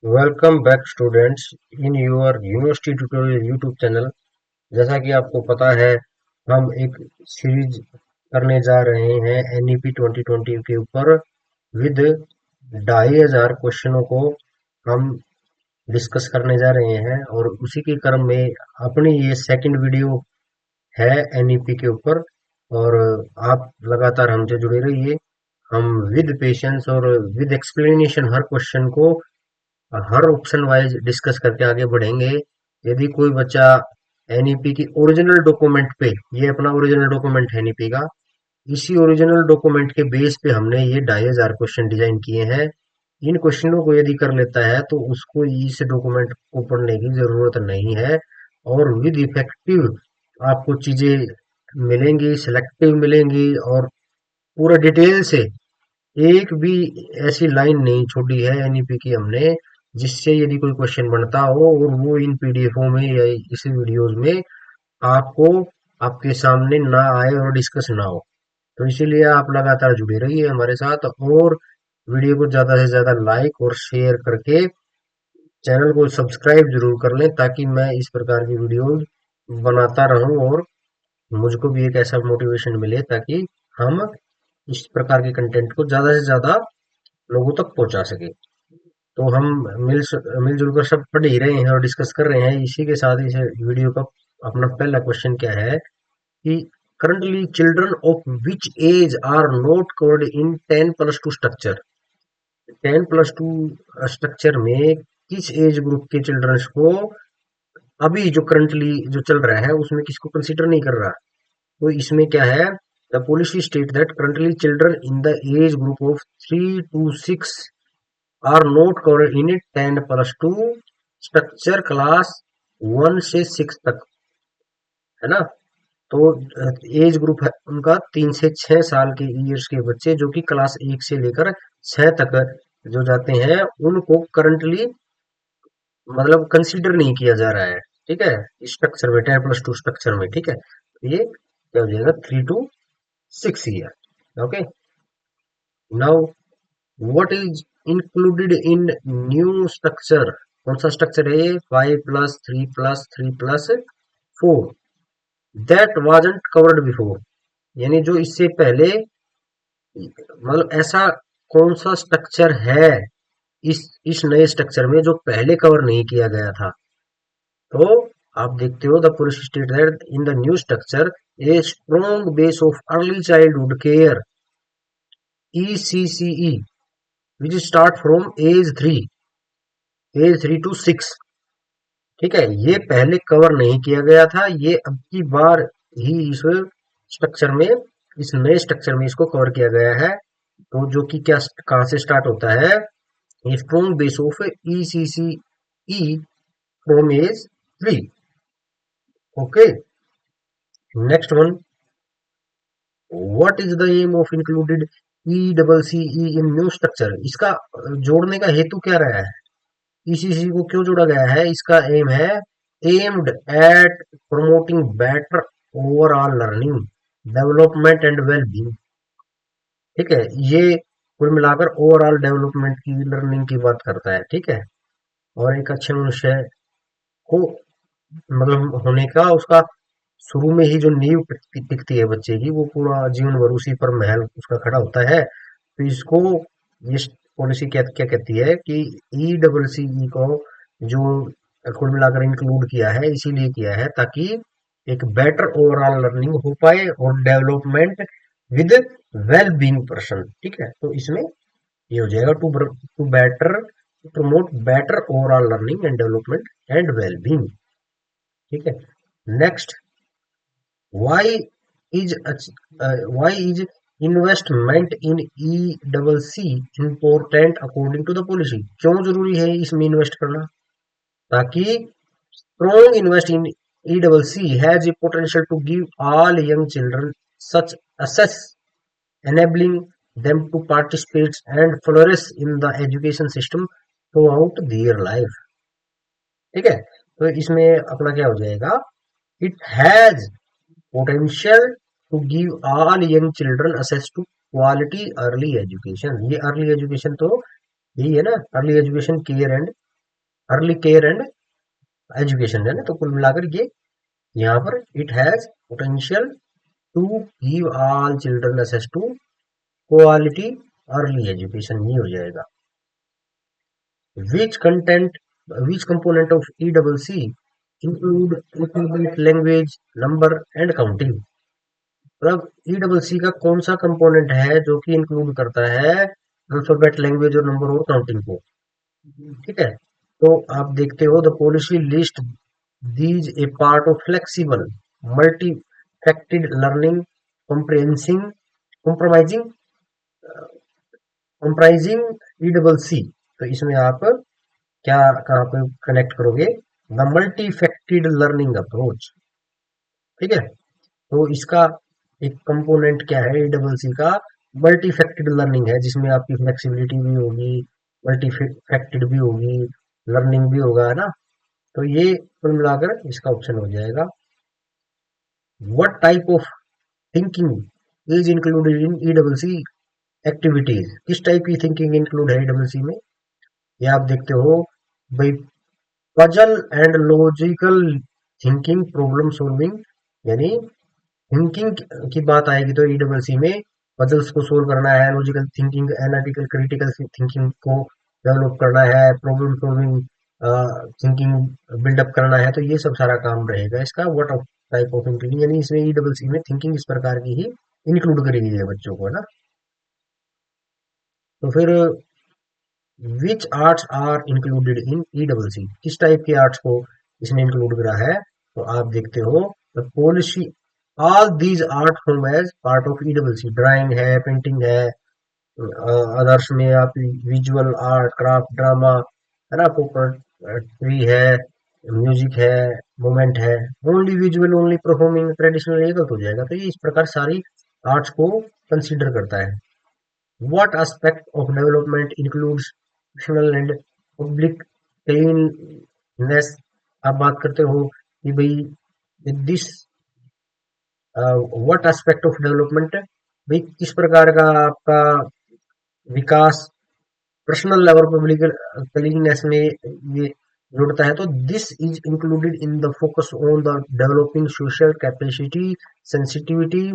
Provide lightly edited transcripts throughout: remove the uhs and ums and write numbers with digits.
Welcome back students in your university tutorial YouTube channel. जैसा कि आपको पता है, हम एक सीरीज करने जा रहे हैं एनईपी 2020 के ऊपर विद 2500 क्वेश्चनों को हम डिस्कस करने जा रहे हैं और उसी के क्रम में अपनी ये सेकंड वीडियो है एनईपी के ऊपर। और आप लगातार हमसे जुड़े रहिए। हम विद पेशेंस और विद एक्सप्लेनेशन हर क्वेश्चन को हर ऑप्शन वाइज डिस्कस करके आगे बढ़ेंगे। यदि कोई बच्चा एनईपी की ओरिजिनल डॉक्यूमेंट पे, ये अपना ओरिजिनल डॉक्यूमेंट है एनईपी का, इसी ओरिजिनल डॉक्यूमेंट के बेस पे हमने ये 2500 क्वेश्चन डिजाइन किए हैं। इन क्वेश्चनों को यदि कर लेता है तो उसको इस डॉक्यूमेंट को पढ़ने की जरूरत नहीं है और विद इफेक्टिव आपको चीजें मिलेंगी, सिलेक्टिव मिलेंगी और पूरा डिटेल से एक भी ऐसी लाइन नहीं छोड़ी है एनईपी की हमने जिससे यदि कोई क्वेश्चन बनता हो और वो इन पीडीएफओं में या इसी वीडियोस में आपको आपके सामने ना आए और डिस्कस ना हो। तो इसीलिए आप लगातार जुड़े रहिए हमारे साथ और वीडियो को ज्यादा से ज्यादा लाइक और शेयर करके चैनल को सब्सक्राइब जरूर कर लें ताकि मैं इस प्रकार की वीडियोस बनाता रहूं और मुझको भी एक ऐसा मोटिवेशन मिले ताकि हम इस प्रकार के कंटेंट को ज्यादा से ज्यादा लोगों तक पहुंचा सके। तो हम मिलजुल कर सब पढ़ ही रहे हैं और डिस्कस कर रहे हैं। इसी के साथ इस वीडियो का अपना पहला क्वेश्चन क्या है कि currently children of which age are not covered in 10+2 structure. 10+2 structure में किस एज ग्रुप के चिल्ड्रंस को अभी जो करंटली जो चल रहा है उसमें किसको कंसिडर नहीं कर रहा। तो इसमें क्या है, the policy state that currently children in the age group of 3 to 6 are not covered in 10+2 structure class 1 से 6 तक, है ना। तो एज ग्रुप है उनका 3 से 6 साल के ईयर्स के बच्चे जो कि क्लास 1 से लेकर 6 तक जो जाते हैं उनको करंटली मतलब कंसीडर नहीं किया जा रहा है। ठीक है, इस स्ट्रक्चर में 10+2 स्ट्रक्चर में। ठीक है, तो ये क्या हो जाएगा 3 to 6 year. Okay, now what is included in new structure. कौन सा स्ट्रक्चर है ये, 5+3+3+4 दैट वाजंट कवर्ड बिफोर। यानी जो इससे पहले मतलब ऐसा कौन सा स्ट्रक्चर है इस नए स्ट्रक्चर में जो पहले कवर नहीं किया गया था। तो आप देखते हो the police state that in the new structure a strong base of early childhood care ECCE which start from age 3 to 6। ठीक है, ये पहले कवर नहीं किया गया था, ये अब की बार ही इस स्ट्रक्चर में, इस नए स्ट्रक्चर में इसको कवर किया गया है। तो जो कि क्या कहां से स्टार्ट होता है, strong base of ECCE from age 3। Okay, next one, what is the aim of included ECCE in new structure. इसका जोड़ने का हेतु क्या रहा है, ECC को क्यों जोड़ा गया है। इसका एम है aimed at promoting better overall learning development and well being. ठीक है, ये कुल मिलाकर ओवरऑल डेवलपमेंट की लर्निंग की बात करता है। ठीक है, और एक अच्छे मनुष्य को मतलब होने का उसका शुरू में ही जो नींव टिकती है बच्चे की, वो पूरा जीवन भर उसी पर महल उसका खड़ा होता है। तो इसको ये पॉलिसी क्या क्या कहती है कि ECCE को जो कुल मिलाकर इंक्लूड किया है, इसीलिए किया है ताकि एक बेटर ओवरऑल लर्निंग हो पाए और development with well being person. ठीक है, तो इसमें ये हो जाएगा to better promote better overall learning and development and well being. ठीक है, next, why why is investment in ECC important according to the policy. क्यों जरूरी है इसमें इन्वेस्ट करना, ताकि strong invest in ECC has a potential to give all young children such access enabling them to participate and flourish in the education system throughout their life। ठीक है, तो इसमें अपना क्या हो जाएगा, it has potential to give all young children access to quality early education. ये early education तो यही है ना, early education care and early care and education है ना, तो कुल मिलाकर ये यहाँ पर it has potential to give all children access to quality early education, ये हो जाएगा। which content which component of ECC include alphabet, language, number and counting। मतलब ECC का कौन सा कंपोनेंट है जो कि इंक्लूड करता है अल्फाबेट, लैंग्वेज और नंबर और काउंटिंग को, ठीक है। तो आप देखते हो the policy list these a part of flexible multi faceted learning comprehending compromising comprising ECC। तो इसमें आप क्या कहाँ पे कनेक्ट करोगे, the multi faceted learning approach, ठीक है। तो इसका एक कंपोनेंट क्या है ECC का, मल्टी फैक्टेड लर्निंग है, जिसमें आपकी फ्लेक्सिबिलिटी भी होगी, मल्टी फैक्टेड भी होगी, लर्निंग भी होगा, है ना। तो ये कुल मिलाकर इसका ऑप्शन हो जाएगा। What type of thinking is included in ECC activities, किस टाइप की थिंकिंग इंक्लूड है ECC में, ये आप देखते हो भाई। Puzzle and logical thinking, problem solving, यानी थिंकिंग की बात आएगी तो ECC में पजल्स को सोल्व करना है, logical thinking, analytical critical thinking को डेवलप करना है, प्रॉब्लम सॉल्विंग थिंकिंग बिल्डअप करना है, तो ये सब सारा काम रहेगा इसका। What of type of thinking, यानी इसमें ECC में थिंकिंग इस प्रकार की ही इंक्लूड करी गई है बच्चों को, है ना। तो फिर which arts are included in ECC, किस टाइप के आर्ट्स को इसने इंक्लूड करा है, तो आप देखते हो policy all these art form as part of ECC, drawing है, पेंटिंग है, अदर्स में आप विजुअल आर्ट, क्राफ्ट, ड्रामा, है ना, पोएट्री है, म्यूजिक है, मोमेंट है, only visual, only performing, traditional, ये गलत हो जाएगा। तो ये इस प्रकार सारी आर्ट्स को कंसीडर करता है। What aspect of development includes functional and public cleanliness, आप बात करते हो कि भाई this what aspect of development, भाई किस प्रकार का आपका विकास पर्सनल और पब्लिक क्लीननेस में ये जुड़ता है। तो this is included in the focus on the developing social capacity, sensitivity,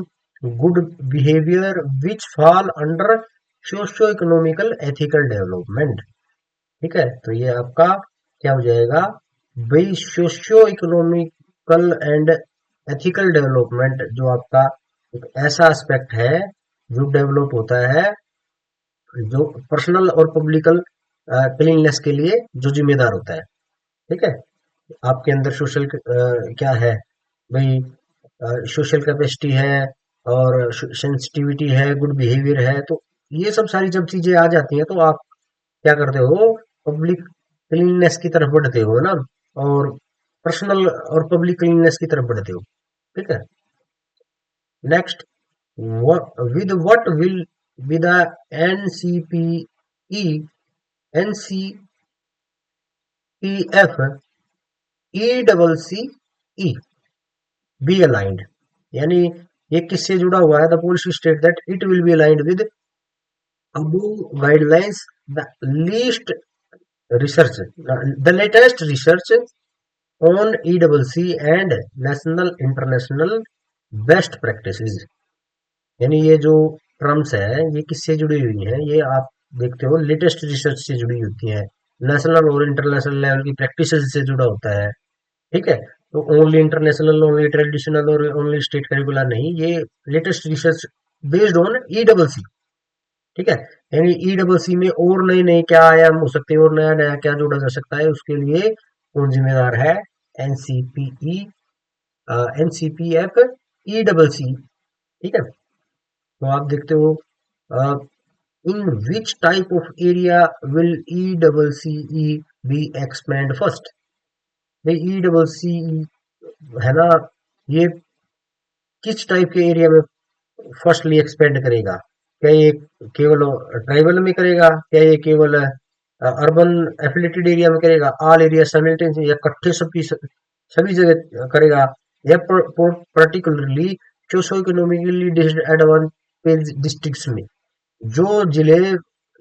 good behaviour which fall under socio economical ethical development, ठीक है। तो ये आपका क्या हो जाएगा भाई, socio economical and ethical development, जो आपका एक ऐसा एस्पेक्ट है जो डेवलप होता है, जो पर्सनल और पब्लिकल क्लीननेस के लिए जो जिम्मेदार होता है, ठीक है। आपके अंदर सोशल क्या है भाई, सोशल कैपेसिटी है और सेंसिटिविटी है, गुड बिहेवियर है, तो ये सब सारी जब चीजें आ जाती हैं तो आप क्या करते हो, पब्लिक क्लीननेस की तरफ बढ़ते हो ना, और पर्सनल और पब्लिक क्लीननेस की तरफ बढ़ते हो, ठीक है। Next, with what will be the NCPE NCPF ECC be aligned, यानी ये किससे जुड़ा हुआ है, the policy state that it will B aligned with above guidelines, the least research, the latest research on ECC and national international best practices। यानी ये जो terms है ये किससे जुड़ी हुई है, ये आप देखते हो लेटेस्ट रिसर्च से जुड़ी होती है, नेशनल और इंटरनेशनल लेवल की प्रैक्टिस से जुड़ा होता है, ठीक है। तो ओनली इंटरनेशनल, ओनली ट्रेडिशनल और ओनली स्टेट करिकुलर नहीं, ये latest research based on ECC, ठीक है। यानी ECC में और नए नए क्या आयाम हो सकते हैं और नया नया क्या जोड़ा जा सकता है, उसके लिए कौन जिम्मेदार है, एनसीपीई एनसीपीएफ ECC, ठीक है। तो आप देखते हो in which type of area will ECC be expand first, ECC है ना, ये किस टाइप के एरिया में फर्स्टली एक्सपेंड करेगा, क्या ये केवल ट्राइबल में करेगा, क्या ये केवल अर्बन एफिलेटेड एरिया में करेगा, ऑल एरिया साइमल्टेनियस, या इकट्ठे सभी जगह करेगा, या particularly socio economically disadvantage districts में, जो जिले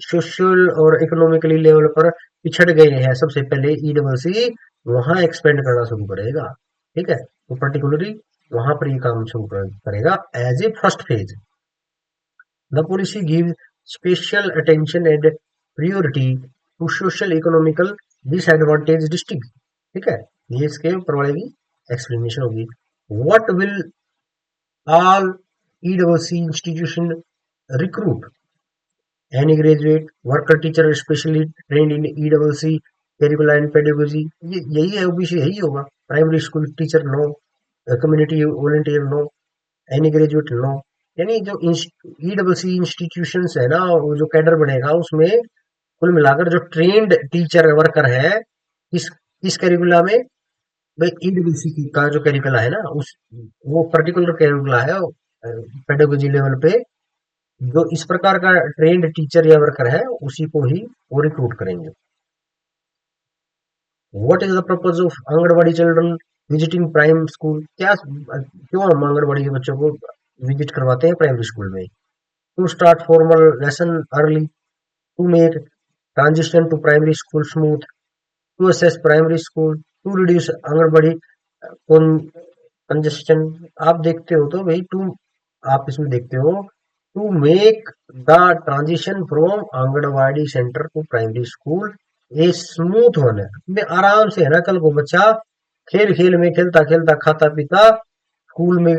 सोशल और इकोनॉमिकली लेवल पर पिछड़ गए हैं, सबसे पहले ईडब्ल्यूसी वहां एक्सपेंड करना शुरू करेगा। ठीक है, तो पर्टिकुलरली वहां पर ये काम शुरू करेगा as a first phase. The policy give special attention and priority to social economical disadvantage district. ठीक है, ये इसके ऊपर वाले की एक्सप्लेनेशन होगी। What will all EWC institution recruit any graduate worker teacher specially trained in EWC curricula and pedagogy, ये यही है, ओबीसी यही होगा। Primary school teacher no, community volunteer no, any graduate no. यानी जो ईडब्ल्यूसी इंस्टीट्यूशंस है ना, वो जो कैडर बनेगा उसमें कुल मिलाकर जो ट्रेंड टीचर वर्कर है इस करिकुला में, ईडब्ल्यूसी का जो करिकुला है ना, उस वो पर्टिकुलर करिकुला है पेडागोजी लेवल पे, जो इस प्रकार का ट्रेंड टीचर या वर्कर है उसी को ही वो रिक्रूट करेंगे। What is the purpose of anganwadi children visiting prime school, क्या क्यों हम आंगनबाड़ी के बच्चों को विजिट करवाते हैं प्राइमरी स्कूल में? To start formal lesson early, to make transition to primary school smooth, to assess primary school, to reduce anganwadi congestion. आप देखते हो तो भाई टू, आप इसमें देखते हो to make the transition from anganwadi centre to primary school a smooth one है, में आराम से है ना, कल को बच्चा खेल खेल में खेलता खेलता खाता पीता स्कूल में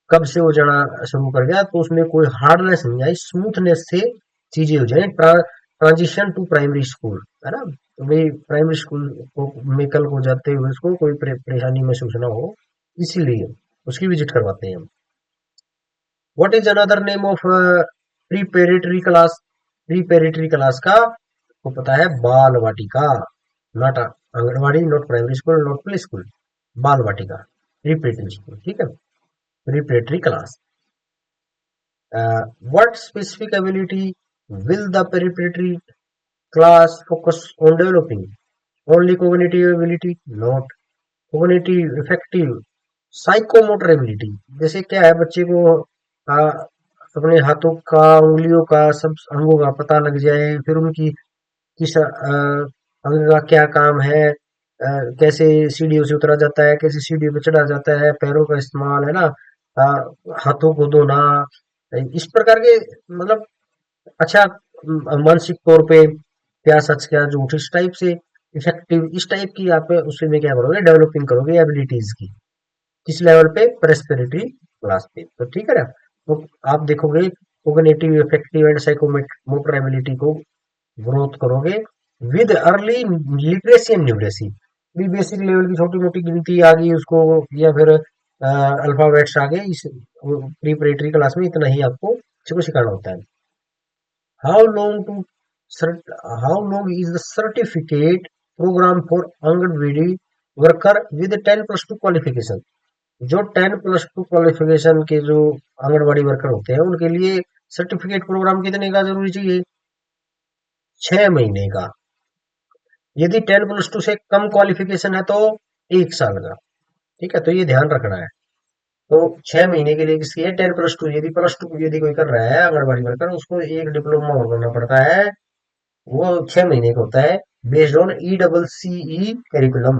कब से वो जाना शुरू कर गया, तो उसमें कोई हार्डनेस नहीं आई, स्मूथनेस से चीजें हो जाए। ट्रांजिशन टू प्राइमरी स्कूल है ना, तो भाई प्राइमरी स्कूल को में कल को जाते हुए उसको कोई परेशानी महसूस ना हो, इसीलिए उसकी विजिट करवाते हैं हम। What is another name of preparatory class, preparatory class का को पता है, Bal Vatika. Not anganwadi, not primary school, not play school, Bal Vatika, preparatory school. ठीक है, preparatory class. What specific ability will the preparatory class focus on developing? Only cognitive ability? Not cognitive, effective, psychomotor ability. जैसे क्या है, बच्चे को अपने हाथों का, उंगलियों का, सब अंगों का पता लग जाए, फिर उनकी किस अंग का क्या काम है, कैसे सीढ़ियों से उतरा जाता है, कैसे सीढ़ियों पे चढ़ा जाता है, पैरों का इस्तेमाल है ना, अ, हाथों को धोना, इस प्रकार के, मतलब अच्छा, मानसिक तौर पे क्या सच क्या झूठ, इस टाइप से इफेक्टिव, इस टाइप की आप उसमें क्या करोगे, डेवलपिंग करोगे एबिलिटीज की। किस लेवल पे? प्रेस्पेरिटी क्लास पे। तो ठीक है ना, तो आप देखोगे cognitive, effective and psychomotor ability को ग्रोथ करोगे with early literacy and numeracy. भी बेसिक लेवल की छोटी मोटी गिनती आ गई उसको, या फिर अल्फाबेट्स आ गए, इस प्रीपरेटरी क्लास में इतना ही आपको को सिखाना होता है। How long to how long is the certificate programme for anganwadi worker with 10+2 qualification? जो 10+2 क्वालिफिकेशन के जो आंगनबाड़ी वर्कर होते हैं उनके लिए सर्टिफिकेट प्रोग्राम कितने का जरूरी चाहिए? 6 महीने का। यदि 10+2 से कम क्वालिफिकेशन है तो 1 साल का। ठीक है, तो ये ध्यान रखना है। तो 6 महीने के लिए किसकी है? 10+2। यदि +2 यदि कोई कर रहा है आंगनबाड़ी वर्कर, उसको एक डिप्लोमा और करना पड़ता है, वो 6 महीने का होता है, based on ECCE curriculum.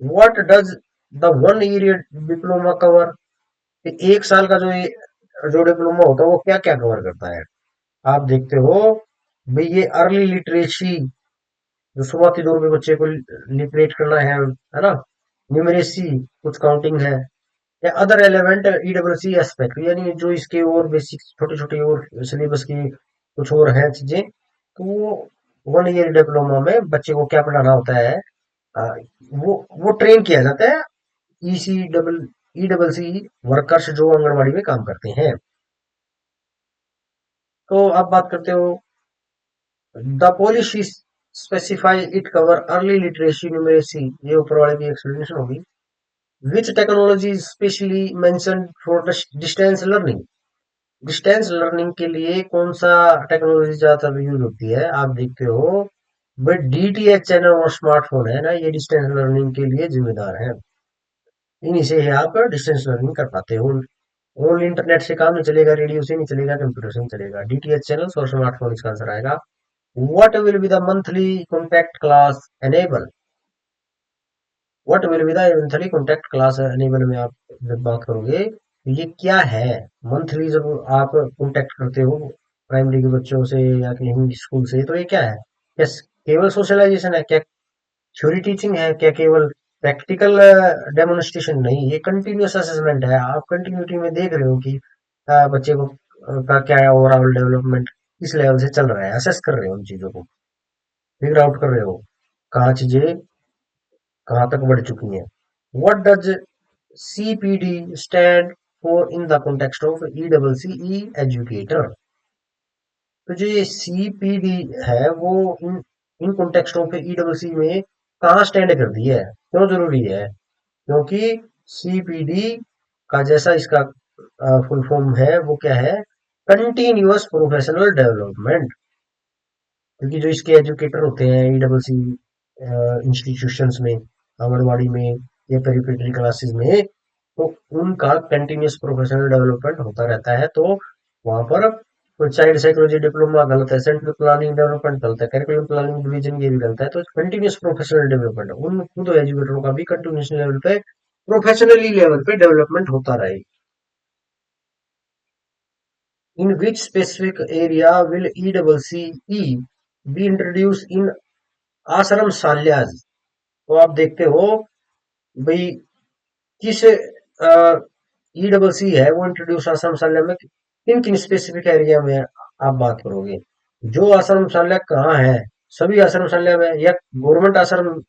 What does the 1 year diploma cover? 1 साल का जो डिप्लोमा होता है वो क्या क्या कवर करता है? आप देखते हो भाई, ये अर्ली लिटरेसी, जो शुरुआती दौर में बच्चे को लिटरेट करना है ना, न्यूमरेसी, कुछ काउंटिंग है, या अदर एलिमेंट EWC एस्पेक्ट, यानी जो इसके और बेसिक छोटे छोटे और सिलेबस की कुछ और है चीजें, तो वो 1 ईयर डिप्लोमा में बच्चे को क्या पढ़ाना होता है, आ, वो ट्रेन किया जाता है ECEEC वर्कर्स जो आंगनबाड़ी में काम करते हैं। तो आप बात करते हो the policy specify it cover early literacy numeracy, ये ऊपर वाले की एक्सप्लेनेशन होगी। विच technology specially mention for distance learning? Distance learning के लिए कौन सा टेक्नोलॉजी ज्यादातर यूज होती है? आप देखते हो बट DTH चैनल और स्मार्टफोन है ना, ये डिस्टेंस लर्निंग के लिए जिम्मेदार है, इन्हीं से ही आप डिस्टेंस लर्निंग कर पाते हो। ओनली इंटरनेट से काम नहीं चलेगा, रेडियो से नहीं चलेगा, कंप्यूटर से नहीं चलेगा, डीटीएच चैनल और स्मार्टफोन इसका आंसर आएगा। What will be the monthly contact class enable? What will be the monthly contact class enable में आप जब बात करोगे तो ये क्या है? मंथली जब आप कॉन्टैक्ट करते हो प्राइमरी के बच्चों से या कहीं स्कूल से, तो ये क्या है? क्या केवल सोशलाइजेशन है? क्या थ्योरी टीचिंग है? क्या केवल प्रैक्टिकल डेमोन्स्ट्रेशन? नहीं, ये कंटिन्यूअस असेसमेंट है। आप कंटिन्यूटी में देख रहे हो कि बच्चे को का क्या ओवरऑल डेवलपमेंट किस लेवल से चल रहा है, असेस कर रहे हो उन चीजों को, फिगर आउट कर रहे हो कहाँ चीजें कहाँ तक बढ़ चुकी हैं। What does CPD stand for in the context of E double C E educator? तो जो ये सीपीडी है वो इन इन कॉन्टेक्स्टों पे ई डबल सी में कहाँ स्टैंड करती है, क्यों जरूरी है? क्योंकि सीपीडी का जैसा इसका फुल फॉर्म है वो क्या है? Continuous professional development. क्योंकि जो इसके एजुकेटर होते हैं ई डबल सी इंस्टीट्यूशंस में, आंगनबाड़ी में या प्रिपरेटरी क्लासेस में, तो उनका कंटिन्यूअस प्रोफेशनल डेवलपमेंट होता रहता है। तो वहां पर चाइल्ड साइकोलॉजी डिप्लोमा गलत है, सेंट्रल प्लानिंग डेवलपमेंट गलत है, करिकुलम प्लानिंग डिवीजन ये भी गलत है। तो कंटिन्यूअस प्रोफेशनल डेवलपमेंट उन खुद एजुकेटरों का भी कंटिन्यूस लेवल पे, प्रोफेशनली लेवल पे डेवलपमेंट होता रहे। In which specific area will E double C E be introduce in ashram shalas? तो आप देखते हो भाई किस ई डबल सी है वो इंट्रोड्यूस आश्रम शाला में किन किन स्पेसिफिक एरिया में आप बात करोगे? जो आश्रम शाला कहाँ है? सभी आश्रम शाला में, या गवर्नमेंट आश्रम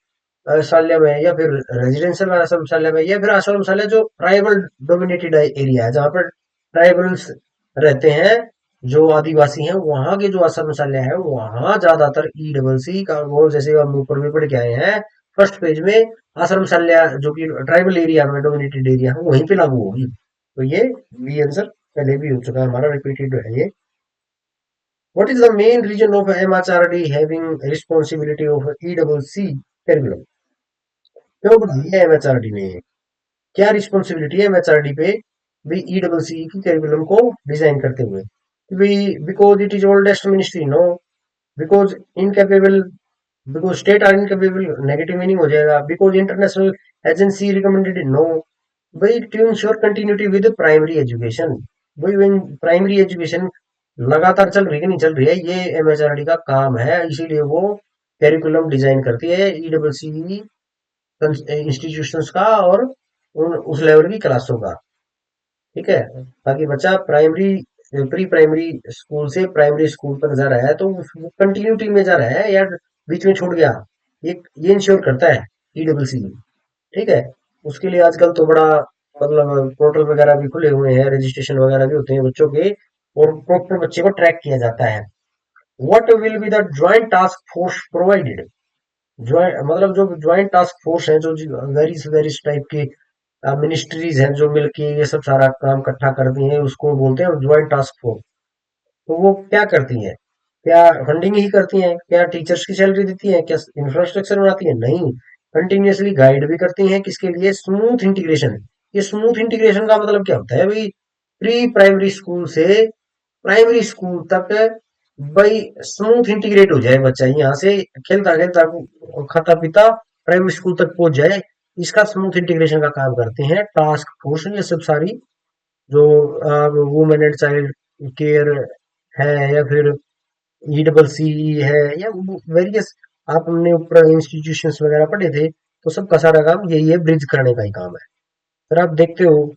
शाला में, या फिर रेजिडेंशियल आश्रम शाला में, या फिर आश्रम शाला जो ट्राइबल डोमिनेटेड एरिया है जहाँ पर ट्राइबल्स रहते हैं, जो आदिवासी हैं, वहां के जो आश्रम शाला है वहां ज्यादातर ई डबल सी का वो, जैसे हम ऊपर भी पढ़ के आए हैं फर्स्ट पेज में, आश्रम शाला जो कि ट्राइबल एरिया में डोमिनेटेड एरिया है वहीं पे लागू होगी। तो ये बी आंसर पहले भी हो चुका है हमारा, रिपीटेड है ये। What is the main reason of MHRD having responsibility of E double C curriculum? क्यों बढ़ाई है एमएचआरडी ने? क्या रिस्पॉन्सिबिलिटी है एमएचआरडी पे भी ई डबल सी की करिकुलम को डिजाइन करते हुए? Because it is oldest ministry? No. Because incapable? Because state are incapable, negative meaning हो जाएगा। Because international agency recommended? No. भाई to ensure continuity with primary education. भाई प्राइमरी एजुकेशन लगातार चल रही है कि नहीं चल रही है, ये एमएचआरडी का काम है, इसीलिए वो करिकुलम डिजाइन करती है ई डबल सी इंस्टीट्यूशंस का और उस लेवल की क्लासों का। ठीक है, ताकि बच्चा प्राइमरी प्री प्राइमरी स्कूल से प्राइमरी स्कूल तक जा रहा है तो कंटिन्यूटी में जा रहा है या बीच में छूट गया, ये इंश्योर करता है ई डबल सी। ठीक है, उसके लिए आजकल तो बड़ा मतलब पोर्टल वगैरह भी खुले हुए हैं, रजिस्ट्रेशन वगैरह भी होते हैं बच्चों के, और प्रॉपर बच्चे को ट्रैक किया जाता है। What will be the joint task force provided? Joint मतलब जो ज्वाइंट टास्क फोर्स है, जो वेरियस वेरियस टाइप के मिनिस्ट्रीज हैं जो मिलके ये सब सारा काम इकट्ठा करती हैं, उसको बोलते हैं ज्वाइंट टास्क फोर्स। तो वो क्या करती हैं? क्या फंडिंग ही करती हैं? क्या टीचर्स की सैलरी देती हैं? क्या इंफ्रास्ट्रक्चर बनाती हैं? नहीं, कंटिन्यूअसली गाइड भी करती हैं। किसके लिए? Smooth integration. ये स्मूथ इंटीग्रेशन का मतलब क्या होता है भाई? प्री प्राइमरी स्कूल से प्राइमरी स्कूल तक भाई स्मूथ इंटीग्रेट हो जाए बच्चा, यहाँ से खेलता खेलता खाता पीता प्राइमरी स्कूल तक पहुंच जाए, इसका स्मूथ इंटीग्रेशन का काम करते हैं टास्क फोर्स। ये सब सारी जो वुमेन एंड चाइल्ड केयर है, या फिर ई डबल सी है, या वेरियस आपने ऊपर इंस्टीट्यूशंस वगैरह पढ़े थे, तो सबका सारा काम यही है, ब्रिज करने का ही काम है। फिर आप देखते हो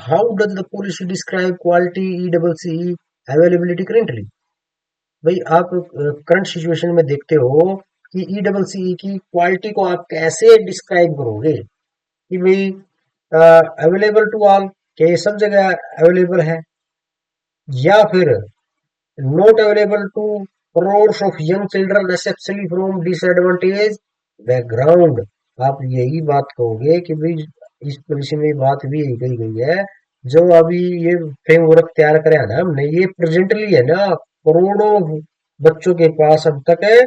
how does the policy describe quality E double C availability currently? भाई आप करंट सिचुएशन में देखते हो कि ई डबल सी की क्वालिटी को आप कैसे डिस्क्राइब करोगे कि भाई अवेलेबल टू ऑल, क्या ये सब जगह अवेलेबल है, या फिर not available to crores of young children especially from disadvantaged background? आप यही बात कहोगे कि भाई इस पॉलिसी में बात भी यही कही गई है, जो अभी ये फ्रेमवर्क तैयार करे है ना हमने, ये प्रेजेंटली है ना, करोड़ों बच्चों के पास अब तक है,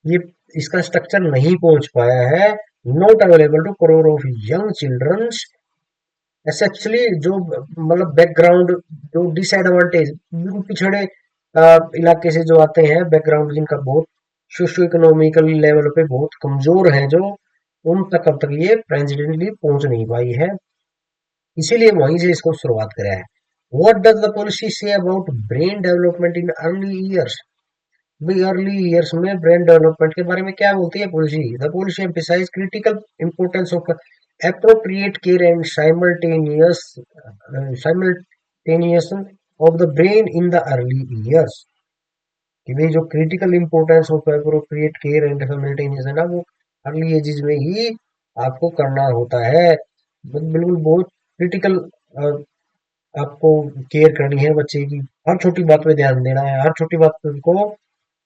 ये इसका स्ट्रक्चर नहीं पहुंच पाया है। Not available to crore of young childrens essentially जो मतलब बैकग्राउंड, जो डिसएडवांटेज, बिल्कुल पिछड़े इलाके से जो आते हैं, बैकग्राउंड जिनका बहुत सोशो इकोनॉमिकल लेवल पे बहुत कमजोर है, जो उन तक अब तक ये प्रेसिडेंटली पहुंच नहीं पाई है, इसीलिए वहीं से इसको शुरुआत करा है। What does the policy say about brain development in early years? भाई अर्ली ईयर्स में ब्रेन डेवलपमेंट के बारे में क्या बोलती है policy? The policy emphasise critical importance of appropriate care and simultaneous of the brain in the early years, कि भाई जो critical importance of appropriate care and simultaneous है ना, वो अर्ली एजेस में ही आपको करना होता है। बिल्कुल बहुत क्रिटिकल आपको केयर करनी है बच्चे की, हर छोटी बात पे ध्यान देना है, हर छोटी बात पे उसको,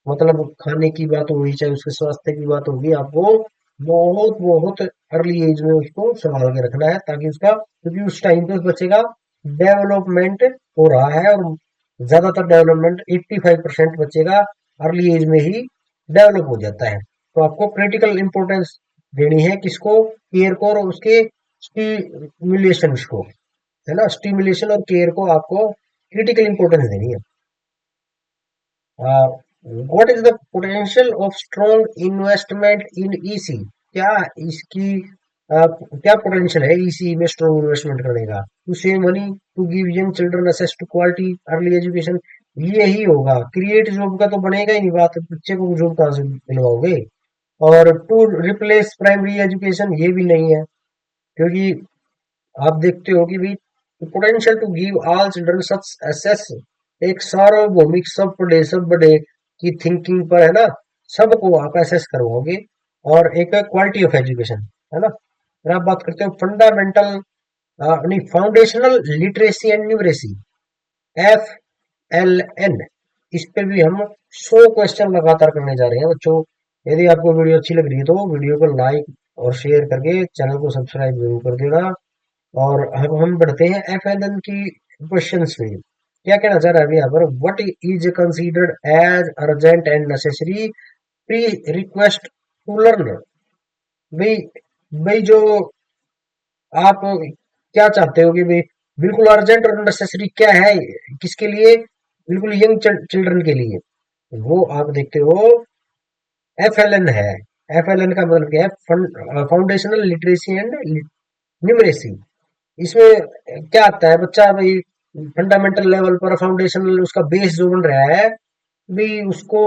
मतलब खाने की बात होगी चाहे उसके स्वास्थ्य की बात होगी, आपको बहुत बहुत अर्ली एज में उसको संभाल के रखना है, ताकि उसका, क्योंकि उस टाइम पे उस बच्चे का डेवलपमेंट हो रहा है, और ज्यादातर डेवलपमेंट 85% बच्चे का अर्ली एज में ही डेवलप हो जाता है। तो आपको क्रिटिकल इंपोर्टेंस देनी है किसको? केयर को, और उसके स्टिमुलेशन को, है ना, स्टिमुलेशन और केयर को आपको क्रिटिकल इंपोर्टेंस देनी है। What is the potential of strong investment in EC? क्या इसकी क्या पोटेंशियल है ईसी में स्ट्रॉन्ग इन्वेस्टमेंट करने का? To save money, to give young children access to quality early education, ये ही होगा। क्रिएट जॉब का तो बनेगा ही नहीं बात, बच्चे को जॉब कहाँ से दिलवाओगे? और टू रिप्लेस प्राइमरी एजुकेशन, ये भी नहीं है, क्योंकि आप देखते हो कि भाई potential to give all children such access, एक सार्वभौमिक सब पढ़े सब बड़े की थिंकिंग पर, है ना, सबको आप एसेस करवाओगे, और एक क्वालिटी ऑफ एजुकेशन, है ना। फिर आप बात करते हो फंडामेंटल, नहीं, foundational literacy and numeracy, FLN, इस पे भी हम 100 क्वेश्चन लगातार करने जा रहे हैं बच्चों। यदि आपको वीडियो अच्छी लग रही है तो वीडियो को लाइक और शेयर करके चैनल को सब्सक्राइब जरूर कर देना। और अब हम बढ़ते हैं FLN की क्वेश्चंस में। क्या कहना चाह रहा है अभी यहाँ पर? What is considered as urgent and necessary pre request to learn? भाई, भाई जो आप क्या चाहते हो कि भाई बिल्कुल अर्जेंट और नेसेसरी क्या है, किसके लिए? बिल्कुल यंग चिल्ड्रन के लिए। वो आप देखते हो FLN है। FLN का मतलब क्या है? Foundational literacy and numeracy. इसमें क्या आता है? बच्चा भाई फंडामेंटल लेवल पर, फाउंडेशनल उसका बेस जो बन रहा है, भी उसको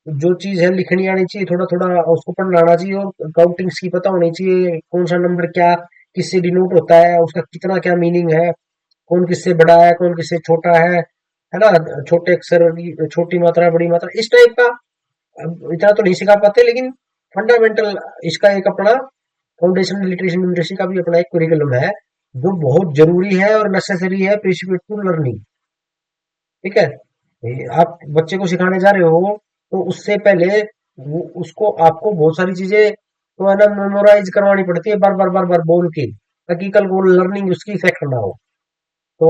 जो चीज है लिखनी आनी चाहिए, थोड़ा थोड़ा उसको पढ़ना आना चाहिए, और काउंटिंग्स की पता होनी चाहिए, कौन सा नंबर क्या किससे डिनोट होता है, उसका कितना क्या मीनिंग है, कौन किससे बड़ा है, कौन किससे छोटा है ना, छोटे अक्षर की छोटी मात्रा, बड़ी मात्रा, इस टाइप का। अब इतना तो नहीं सिखा पाते, लेकिन फंडामेंटल इसका एक अपना फाउंडेशन लिटरेसी न्यूमरेसी का भी अपना एक करिकुलम है, जो बहुत जरूरी है और नेसेसरी है प्रिसिपिट टू लर्निंग। ठीक है, आप बच्चे को सिखाने जा रहे हो, तो उससे पहले उसको आपको बहुत सारी चीजें तो है ना मेमोराइज करवानी पड़ती है, बार बार बार बार बोल के, ताकि कल वो लर्निंग उसकी इफेक्ट ना हो। तो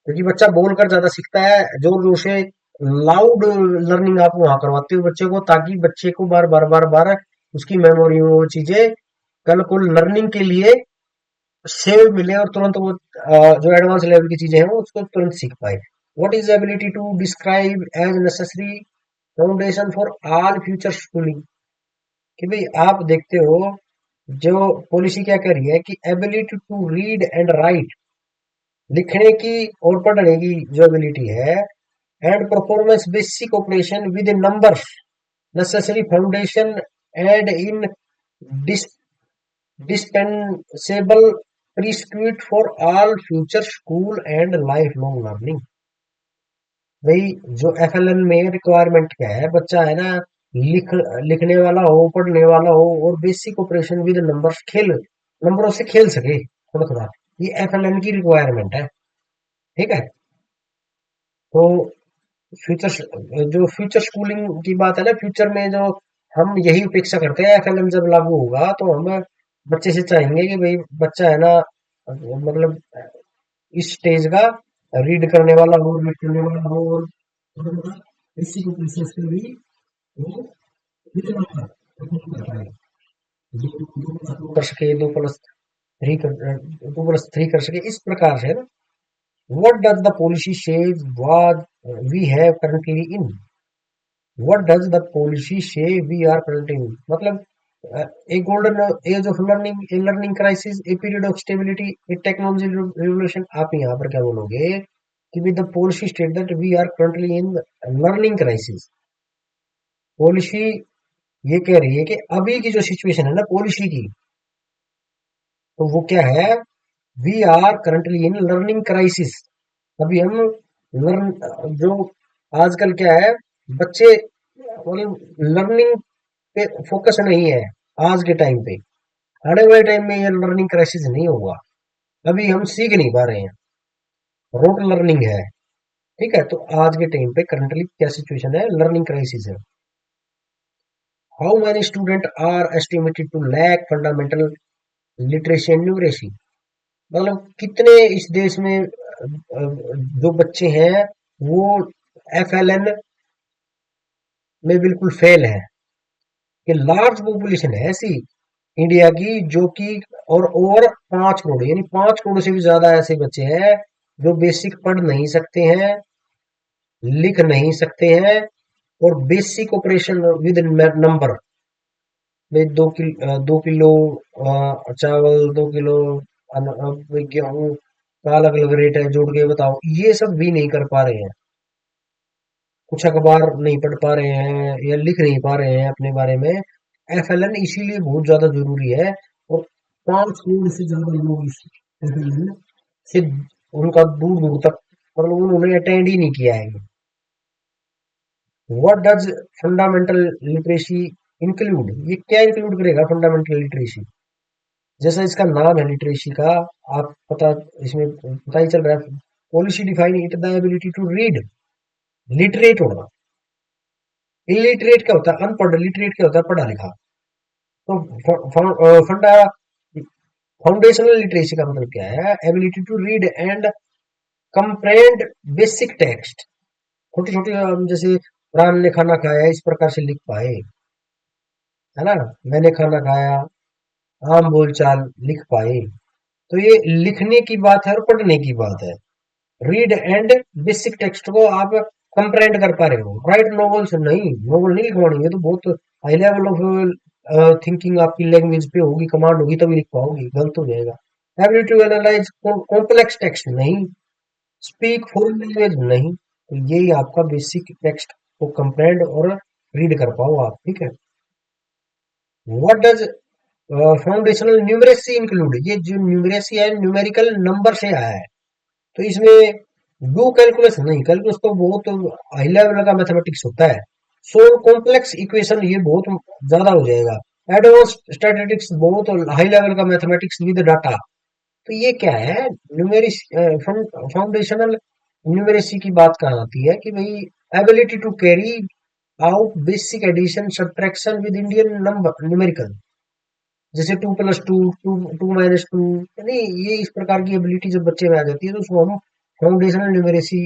क्योंकि बच्चा बोलकर ज्यादा सीखता है, जोर जोर से लाउड लर्निंग आप वहां करवाते हो बच्चे को, ताकि बच्चे को बार बार बार बार उसकी मेमोरी में वो चीजें कल को लर्निंग के लिए सेव मिले, और तुरंत वो जो एडवांस लेवल की चीजें हैं वो उसको तुरंत सीख पाए। What is ability to describe as necessary foundation for all future schooling? कि भाई आप देखते हो जो पॉलिसी क्या कह रही है कि ability to read and write, लिखने की और पढ़ने की जो एबिलिटी है, and performance basic operation with numbers, necessary foundation and indispensable prescript for all future school and life long learning. भाई जो FLN में रिक्वायरमेंट क्या है? बच्चा है ना, लिख लिखने वाला हो, पढ़ने वाला हो, और बेसिक ऑपरेशन विद नंबर्स, खेल नंबरों से खेल सके थोड़ा थोड़ा, ये FLN की रिक्वायरमेंट है। ठीक है, तो फ्यूचर, जो फ्यूचर स्कूलिंग की बात है ना, फ्यूचर में जो हम यही अपेक्षा करते हैं, FLN जब लागू होगा तो हम बच्चे से चाहेंगे कि भाई बच्चा है ना, मतलब इस स्टेज का रीड करने वाला हो, रीड करने वाला हो, और इसी को प्रोसेस पे भी वो लिखना कर पाए, कर सके, 2+, 2+3 कर सके, इस प्रकार से ना। What does the policy says was we have currently in, what does the policy say we are currently in, मतलब a golden age of learning, a learning crisis, a period of stability, a technology revolution. आप यहाँ पर क्या बोलोगे कि with the policy state that we are currently in learning crisis. Policy ये कह रही है कि अभी की जो सिचुएशन है ना पॉलिसी की, तो वो क्या है, we are currently in learning crisis. अभी हम लर्न जो आजकल क्या है, बच्चे मतलब लर्निंग पे फोकस नहीं है आज के टाइम पे। आने वाले टाइम में ये लर्निंग क्राइसिस नहीं होगा, अभी हम सीख नहीं पा रहे हैं, रोट लर्निंग है। ठीक है, तो आज के टाइम पे करंटली क्या सिचुएशन है, लर्निंग क्राइसिस है। How many student are estimated to lack fundamental literacy and numeracy, मतलब कितने इस देश में जो बच्चे हैं वो FLN में बिल्कुल फेल है। कि लार्ज पॉपुलेशन है ऐसी इंडिया की जो कि और 5 करोड़, यानी 5 करोड़ से भी ज्यादा ऐसे बच्चे हैं जो बेसिक पढ़ नहीं सकते हैं, लिख नहीं सकते हैं, और बेसिक ऑपरेशन विद नंबर में 2 किलो चावल, 2 किलो गेहूं का अलग अलग रेट है, जोड़ के बताओ, ये सब भी नहीं कर पा रहे हैं। कुछ अखबार नहीं पढ़ पा रहे हैं या लिख नहीं पा रहे हैं अपने बारे में। FLN इसीलिए बहुत ज्यादा जरूरी है। और 5 करोड़ से ज्यादा लोग इस FLN से उनका दूर दूर तक मतलब उन्होंने अटेंड ही नहीं किया है। What does fundamental literacy include, ये क्या इंक्लूड करेगा फंडामेंटल लिटरेसी, जैसा इसका नाम है लिटरेसी का, आप पता इसमें पता ही चल रहा है। Policy define it the ability to read, literate होना। इलिटरेट क्या होता है, अनपढ़, लिटरेट क्या होता है, पढ़ा लिखा। तो फंडा फाउंडेशनल लिटरेसी का मतलब क्या है, ability to read and comprehend basic text. छोटी छोटी जैसे राम ने खाना खाया, इस प्रकार से लिख पाए, है ना। मैंने खाना खाया, आम बोलचाल लिख पाए। तो ये लिखने की बात है और पढ़ने की बात है। रीड एंड बेसिक टेक्स्ट को आप कंप्रेंड कर पा रहे हो। राइट नॉवेल्स नहीं, नॉवल नहीं लिखवानी, ये तो बहुत हाई लेवल ऑफ थिंकिंग आपकी लैंग्वेज पे होगी, कमांड होगी तभी लिख पाओगी, गलत हो जाएगा। Ability to analyse complex text नहीं, स्पीक फॉरेन लैंग्वेज नहीं, तो यही आपका बेसिक टेक्स्ट को कंप्रेंड और रीड कर पाओ आप। ठीक है। What does foundational numeracy include, ये जो न्यूमरेसी है न्यूमेरिकल नंबर से आया है, तो इसमें डू कैलकुलस नहीं, कैलकुलस तो बहुत हाई लेवल का मैथमेटिक्स होता है। सोल्व कॉम्प्लेक्स इक्वेशन ये बहुत ज्यादा हो जाएगा। एडवांस स्टैटिस्टिक्स बहुत हाई लेवल का मैथमेटिक्स विद डाटा। तो ये क्या है, न्यूमेरिस फाउंडेशनल न्यूमेरेसी की बात कहाँ आती है कि भाई ability to carry out basic addition subtraction with Indian number numerical, जैसे 2+2, 2 2 - 2, यानी ये इस प्रकार की एबिलिटी जब बच्चे में आ जाती है तो उसको हम फाउंडेशनल न्यूमेरेसी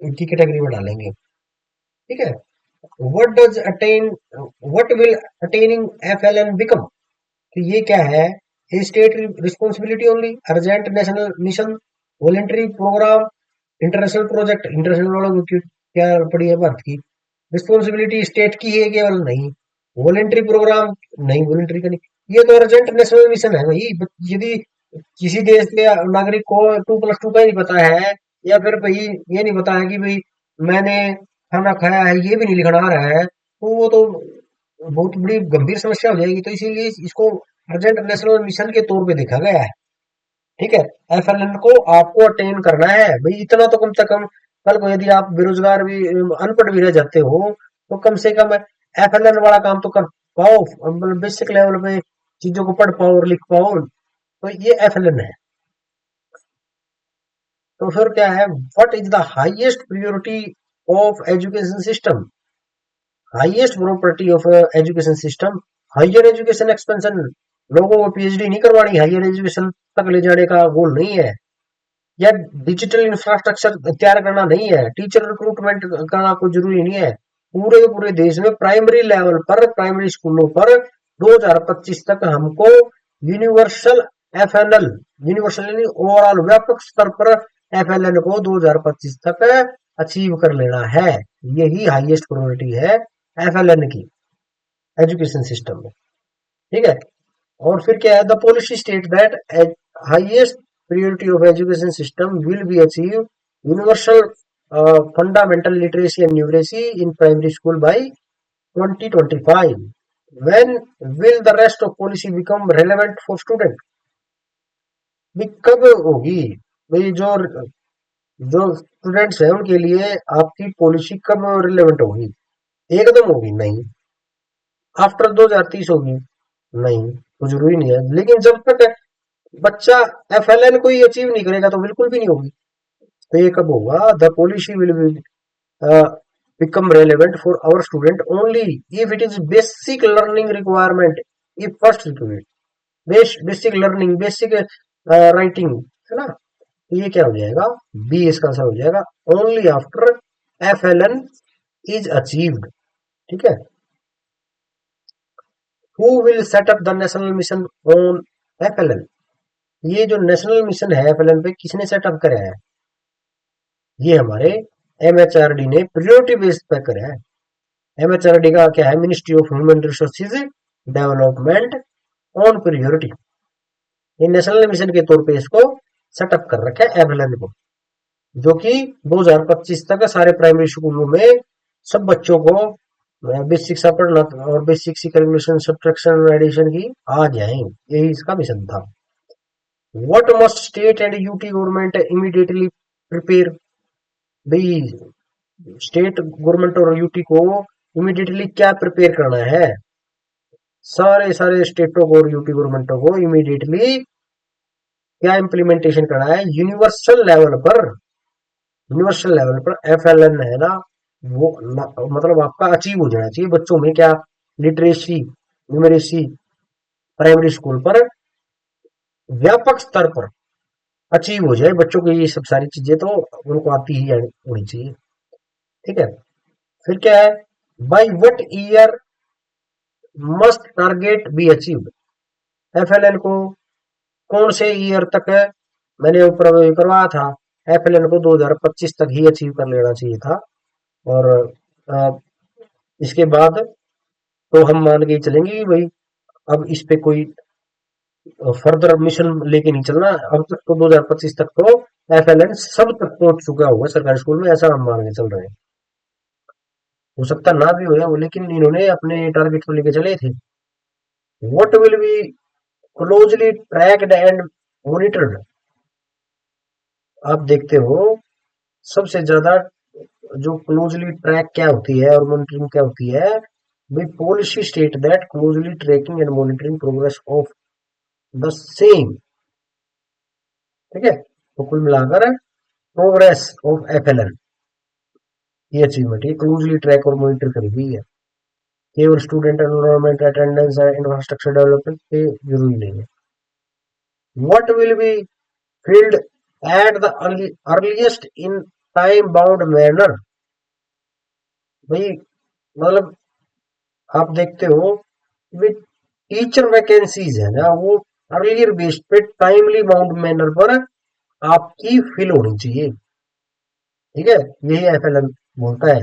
की कैटेगरी में डालेंगे। ठीक है। What does attain, what will attaining FLN become, तो ये क्या है, a state responsibility only, urgent national mission, voluntary program, international project, international वालों को क्या पड़ी है भारत की, रिस्पॉन्सिबिलिटी स्टेट की है केवल, नहीं। वॉलेंटरी प्रोग्राम नहीं, वॉलेंटरी का नहीं। ये तो अर्जेंट नेशनल मिशन है भाई। यदि किसी देश के नागरिक को 2+2 का ही नहीं पता है, या फिर भाई ये नहीं पता है कि भाई मैंने खाना खाया है, ये भी नहीं लिखना आ रहा है, तो वो तो बहुत बड़ी गंभीर समस्या हो जाएगी। तो इसीलिए इसको अर्जेंट नेशनल मिशन के तौर पे देखा गया है। ठीक है। FLN को आपको अटेन करना है भाई, इतना तो कम से कम, कल को यदि आप बेरोजगार भी अनपढ़ भी रह जाते हो तो कम से कम FLN वाला काम तो कर पाओ, मतलब बेसिक लेवल पे चीजों को पढ़ पाओ और लिख पाओ, तो ये FLN है। तो फिर क्या है, what is the highest priority of education system, highest property of education system, higher education expansion. लोगों को PhD नहीं करवानी, हायर एजुकेशन तक ले जाने का गोल नहीं है, या डिजिटल इंफ्रास्ट्रक्चर तैयार करना नहीं है, टीचर रिक्रूटमेंट करना कोई जरूरी नहीं है। पूरे पूरे देश में प्राइमरी लेवल पर, प्राइमरी स्कूलों पर 2025 तक हमको यूनिवर्सल FLL यूनिवर्सल ओवरऑल व्यापक स्तर पर FLN को 2025 तक अचीव कर लेना है। यही हाईएस्ट प्रायोरिटी है FLN की एजुकेशन सिस्टम में। ठीक है। और फिर क्या है, the policy state that highest priority of education system will be achieve universal fundamental literacy and numeracy in primary school by 2025. When will the rest of policy become relevant for student? भी कब होगी भाई, जो जो students हैं उनके लिए आपकी पॉलिसी कब रिलेवेंट होगी? एकदम होगी नहीं, आफ्टर 2030 होगी नहीं, तो जरूरी नहीं है। लेकिन जब तक बच्चा FLN को ही अचीव नहीं करेगा तो बिल्कुल भी नहीं होगी। तो ये कब होगा? The policy will become relevant for our student only if it is basic learning requirement, if first requirement basic learning, basic writing है ना। तो ये क्या हो जाएगा? बी इसका आंसर हो जाएगा, only after FLN is achieved. ठीक है। Who will set up the national mission on FLN? ये जो नेशनल मिशन है FLN पे किसने सेटअप कराया है? ये हमारे MHRD ने प्रायोरिटी बेस पे कराया है। MHRD का क्या है? Ministry of human resources development on priority. ये नेशनल मिशन के तौर पे इसको सेटअप कर रखा है FLN को, जो कि 2025 तक सारे प्राइमरी स्कूलों में सब बच्चों को बेसिक शिक्षा पढ़ना और बेसिक सी कैलकुलेशन, सब्ट्रैक्शन, एडिशन की आ जाए। यही इसका मिशन था। What must state and UT government immediately prepare? भाई स्टेट गवर्नमेंट और यूटी को इमीडिएटली क्या प्रिपेयर करना है? सारे सारे स्टेटों को और यूटी गवर्नमेंटों को इमीडिएटली क्या इम्प्लीमेंटेशन करना है? यूनिवर्सल लेवल पर, यूनिवर्सल लेवल पर FLN है ना, वो मतलब आपका अचीव हो जाना चाहिए बच्चों में। क्या? लिटरेसी, न्यूमरेसी प्राइमरी स्कूल पर व्यापक स्तर पर अचीव हो जाए बच्चों को। ये सब सारी चीजें तो उनको आती ही होनी चाहिए। ठीक है। फिर क्या है? By what year must target be achieved? FLN को कौन से ईयर तक है? मैंने ऊपर करवाया था, FLN को 2025 तक ही अचीव कर लेना चाहिए था। और इसके बाद तो हम मान के चलेंगे कि भाई अब इस पे कोई फर्दर मिशन लेके नहीं चलना। अब तक तो 2025 तक तो FLN सब तक पहुंच चुका होगा सरकारी स्कूल में, ऐसा हम मान के चल रहे हैं। हो सकता ना भी हो, लेकिन इन्होंने अपने टारगेट को लेके चले थे। What will be closely tracked and monitored? आप देखते हो सबसे ज्यादा जो क्लोजली ट्रैक क्या होती है और मॉनिटरिंग क्या होती है? भाई policy state that closely tracking and monitoring progress of the same. ठीक है। तो कुल मिलाकर प्रोग्रेस ऑफ FLN ये अचीवमेंट ये क्लोजली ट्रैक और मॉनिटर करी हुई है। केवल student enrolment, attendance, infrastructure development पे जरूरी नहीं है। What will be field at the earliest in time bound manner? भाई मतलब आप देखते हो टीचर वैकेंसीज है ना, वो अर्लियर बेस पे टाइमली बाउंड मैनर पर आपकी फिल होनी चाहिए। ठीक है। यही FLN बोलता है।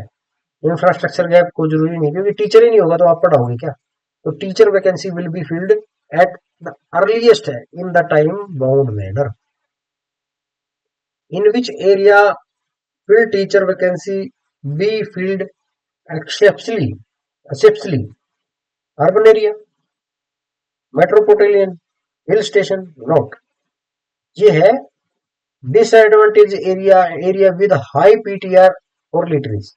इंफ्रास्ट्रक्चर गैप को जरूरी नहीं, क्योंकि टीचर ही नहीं होगा तो आप पढ़ाओगे क्या? तो teacher vacancy will be filled eight the earliest in the time bound manner. In which area will teacher vacancy be filled exceptionally, exceptionally? Urban area, metropolitan, hill station, not। ये है disadvantage area, area with high PTR और literacy.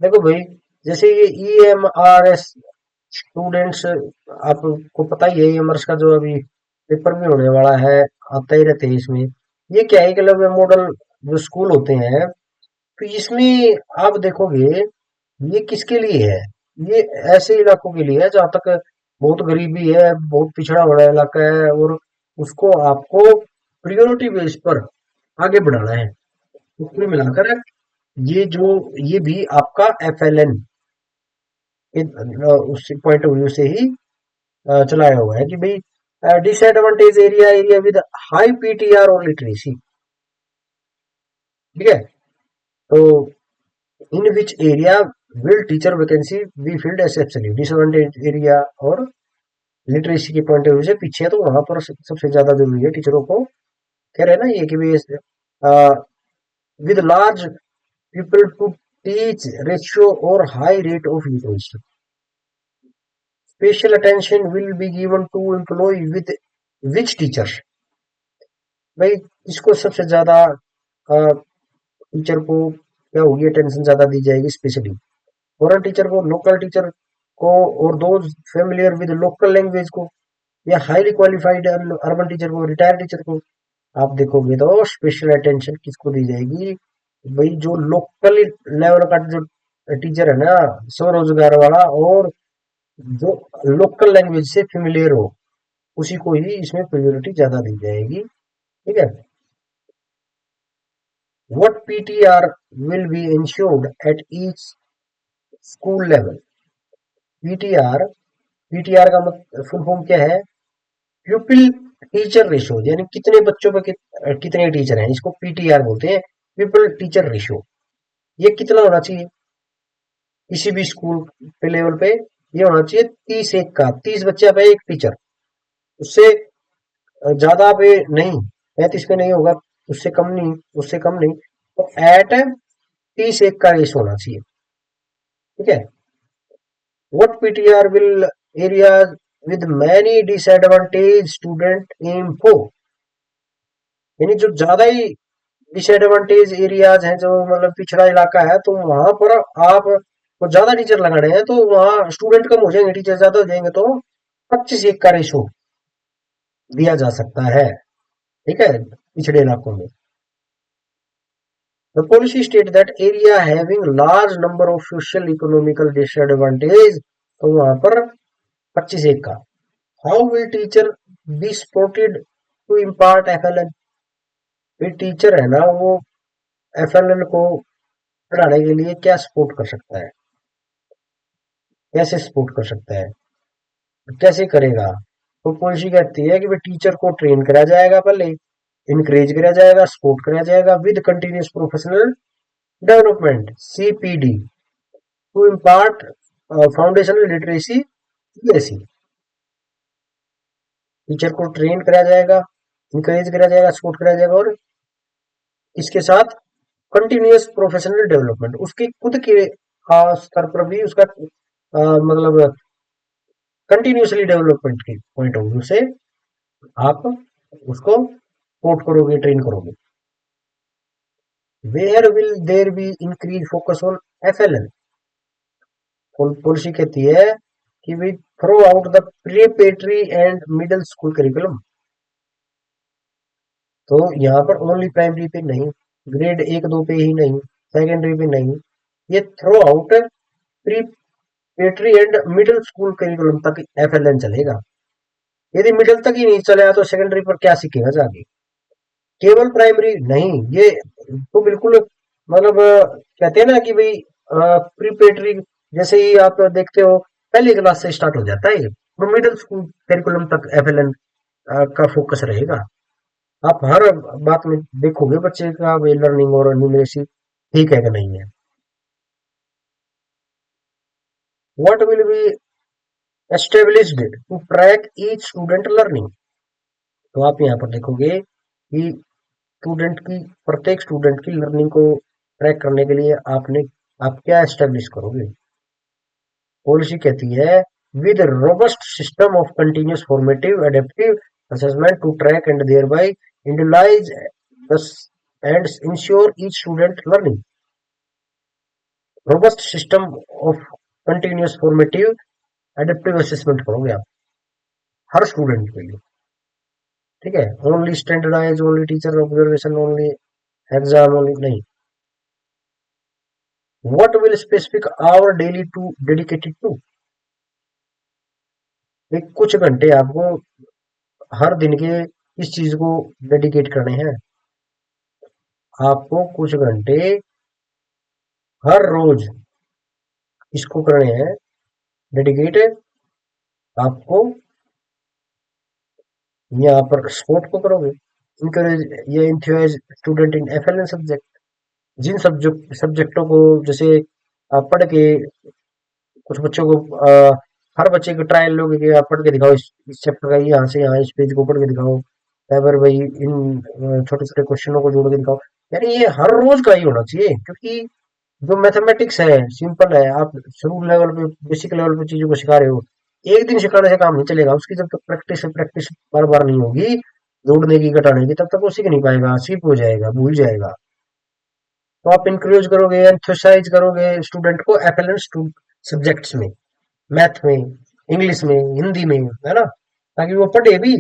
देखो भाई, जैसे ये EMRS students, आपको पता ही है EMRS का जो अभी पेपर भी होने वाला है, आता ही रहते हैं इसमें। ये क्या है कि मतलब मॉडल जो स्कूल होते हैं, तो इसमें आप देखोगे ये किसके लिए है? ये ऐसे इलाकों के लिए है जहां तक बहुत गरीबी है, बहुत पिछड़ा हुआ इलाका है, और उसको आपको प्रायोरिटी बेस पर आगे बढ़ाना है। तो कुल मिलाकर ये जो ये भी आपका FLN उस पॉइंट ऑफ व्यू से ही चलाया हुआ है कि भाई disadvantage area, area with high PTR और लिटरेसी। ठीक है, तो in which area will teacher vacancy be filled exceptionally. Disadvantage area और लिटरेसी के पॉइंट ऑफ व्यू से पीछे है, तो वहां पर सबसे ज्यादा जरूरी है टीचरों को, कह रहे हैं ना ये कि भाई with large people to teach ratio और high rate of literacy. Special attention will be given to employ with which teacher. भाई इसको सबसे ज्यादा टीचर को क्या होगी, अटेंशन ज्यादा दी जाएगी स्पेशली। फॉरेन टीचर को, लोकल टीचर को, और those familiar with local language को, या हाईली क्वालिफाइड अर्बन टीचर को, रिटायर्ड टीचर को। आप देखोगे तो स्पेशल अटेंशन किसको दी जाएगी, भाई जो लोकल लेवल का जो टीचर है ना, स्वरोजगार वाला, और जो लोकल लैंग्वेज से फेमिलियर हो, उसी को ही इसमें प्रायोरिटी ज्यादा दी जाएगी। ठीक है, what PTR will be insured at each school level. PTR, PTR का मतलब फुल फॉर्म क्या है, प्यूपिल टीचर रेशियो, यानी कितने बच्चों पे कितने टीचर हैं, इसको पीटीआर बोलते हैं, पीपल टीचर रेशियो। ये कितना होना चाहिए किसी भी स्कूल पे लेवल पे, ये होना चाहिए 30:1 का, 30 बच्चे पे एक टीचर। उससे ज्यादा पे नहीं, 35 पे नहीं होगा, उससे कम नहीं, उससे कम नहीं, तो एट 30:1 का रेशियो होना चाहिए। ठीक है, what PTR will areas with many disadvantage student aim for. यानी जो ज्यादा ही डिसएडवांटेज एरियाज हैं, जो मतलब पिछड़ा इलाका है, तो वहां पर आप वो ज्यादा टीचर लगाने हैं, तो वहां स्टूडेंट कम हो जाएंगे, टीचर ज्यादा हो जाएंगे, तो 25:1 का रेशो दिया जा सकता है। ठीक है, पिछड़े इलाकों में। The policy state that area having large number of social economical disadvantage, तो वहां पर 25:1 का। How will teacher be supported to impart FLN। ये टीचर है ना, वो FLN को पढ़ाने के लिए क्या सपोर्ट कर सकता है, कैसे सपोर्ट कर सकता है, कैसे करेगा। तो पॉलिसी कहती है कि भाई टीचर को ट्रेन कराया जाएगा, पहले इनकरेज कराया जाएगा, सपोर्ट कराया जाएगा with continuous professional development CPD to impart foundational literacy literacy. Teacher को ट्रेन कराया जाएगा, इनकरेज कराया जाएगा, सपोर्ट कराया जाएगा, और इसके साथ कंटिन्यूस प्रोफेशनल डेवलपमेंट, उसकी खुद के स्तर पर भी उसका मतलब कंटिन्यूसली डेवलपमेंट के पॉइंट ऑफ व्यू से आप उसको सपोर्ट करोगे, ट्रेन करोगे। Where will there be increase focus on FLN. Policy कहती है कि we throughout the preparatory and middle school curriculum. तो यहाँ पर ओनली प्राइमरी पे नहीं, ग्रेड 1-2 पे ही नहीं, सेकेंडरी पे नहीं, ये throughout preparatory and middle school curriculum तक एफएलएन चलेगा। यदि मिडिल तक ही नहीं चला तो सेकेंडरी पर क्या सीखेगा जाके। केवल प्राइमरी नहीं, ये तो बिल्कुल मतलब कहते हैं ना कि भाई प्रीपेटरी, जैसे ही आप देखते हो पहली क्लास से स्टार्ट हो जाता है, तो मिडिल स्कूल करिकुलम तक एफएलएन का फोकस रहेगा। आप हर बात में देखोगे बच्चे का वे लर्निंग और न्यूमरेसी ठीक है कि नहीं है। What will be established to track each student learning. तो आप यहाँ पर देखोगे कि स्टूडेंट की, प्रत्येक स्टूडेंट की लर्निंग को ट्रैक करने के लिए आप क्या एस्टेब्लिश करोगे। पॉलिसी कहती है with robust system of continuous formative adaptive assessment to track and thereby individualize and ensure each student learning. Robust system of continuous formative adaptive assessment करोगे आप हर स्टूडेंट के लिए। ठीक है, only standardize, only teacher observation, only exam, only नहीं। What will specific hour daily to dedicated to. एक कुछ घंटे आपको हर दिन के इस चीज को डेडिकेट करने हैं। आपको कुछ घंटे हर रोज इसको करने हैं डेडिकेट। आपको यहाँ पर स्पोर्ट को करोगे, इनकरेज या इंथुसाइज स्टूडेंट इन एफएलएन सब्जेक्ट। जिन सब्जेक्टों को जैसे आप पढ़ के कुछ बच्चों को हर बच्चे को ट्रायल लोगे कि आप पढ़ के दिखाओ, इस चैप्टर का यहाँ से यहाँ इस पेज को पढ़ के दिखाओ, या फिर भाई इन छोटे छोटे क्वेश्चनों को जोड़ के दिखाओ। यानी ये हर रोज का ही होना चाहिए, क्योंकि जो मैथमेटिक्स है सिंपल है, आप शुरू लेवल पे बेसिक लेवल पे चीजों को सिखा रहे हो, एक दिन सिखाने से काम नहीं चलेगा, उसकी जब तक प्रैक्टिस बार बार नहीं होगी, जोड़ने की घटाने की, तब तक वो सीख नहीं पाएगा, स्किप हो जाएगा, भूल जाएगा। तो आप इंक्रेज करोगे, एम्फसाइज करोगे स्टूडेंट को एफएलएन सब्जेक्ट्स में, मैथ में, इंग्लिश में, हिंदी में, है ना, ताकि वो पढ़े भी,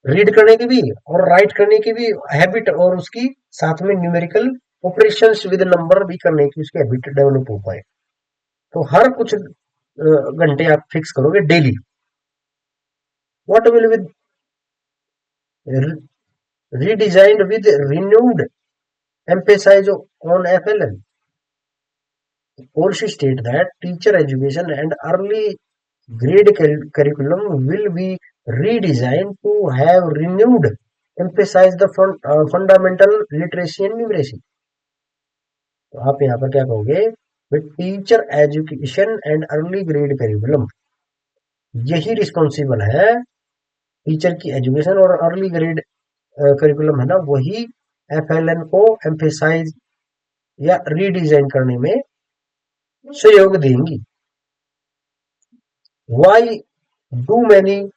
रीड करने की भी और राइट करने की भी हैबिट, और उसकी साथ में न्यूमेरिकल ऑपरेशंस विद नंबर भी करने की उसकी हैबिट डेवलप हो पाए। तो हर कुछ घंटे आप फिक्स करोगे daily. What will with redesigned with renewed emphasise on FLN. Policy state that teacher education and early grade curriculum will be redesigned to have renewed emphasize the fundamental literacy and numeracy। तो आप यहाँ पर क्या कहोगे, teacher education and early grade curriculum, यही responsible है, teacher की education और अर्ली ग्रेड करिकुलम है ना, वही एफएलएन को एम्फेसाइज या रीडिजाइन करने में सहयोग देंगी। Why do many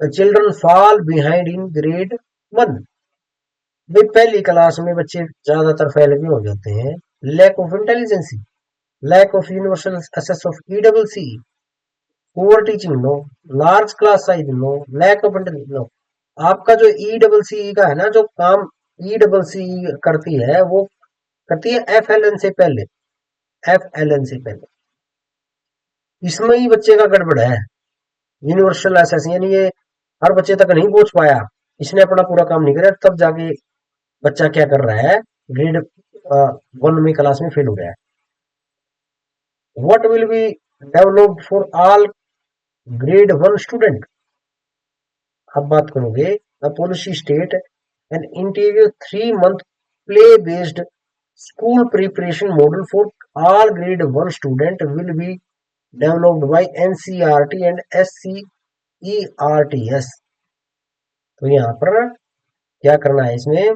children fall behind in grade 1? भाई पहली क्लास में बच्चे ज्यादातर फेल भी हो जाते हैं। Lack of intelligency, lack of universal access of E double C, poor teaching no, large class size no, lack of intelligence no. आपका जो ई डबल सी का है ना, जो काम ई डबल सी करती है, वो करती है एफ एल एन से पहले, एफ एल एन से पहले। इसमें ही बच्चे का गड़बड़ है। यूनिवर्सल एसेस यानी ये हर बच्चे तक नहीं पहुंच पाया, इसने अपना पूरा काम नहीं कराया, तब जाके बच्चा क्या कर रहा है, ग्रेड 1 में क्लास में फेल हो गया है। What will be developed for all grade 1 student. अब बात करोगे, the policy state an interior 3 month play based school preparation model for all grade 1 student will be developed by NCERT and SCERTs. तो यहाँ पर क्या करना है, इसमें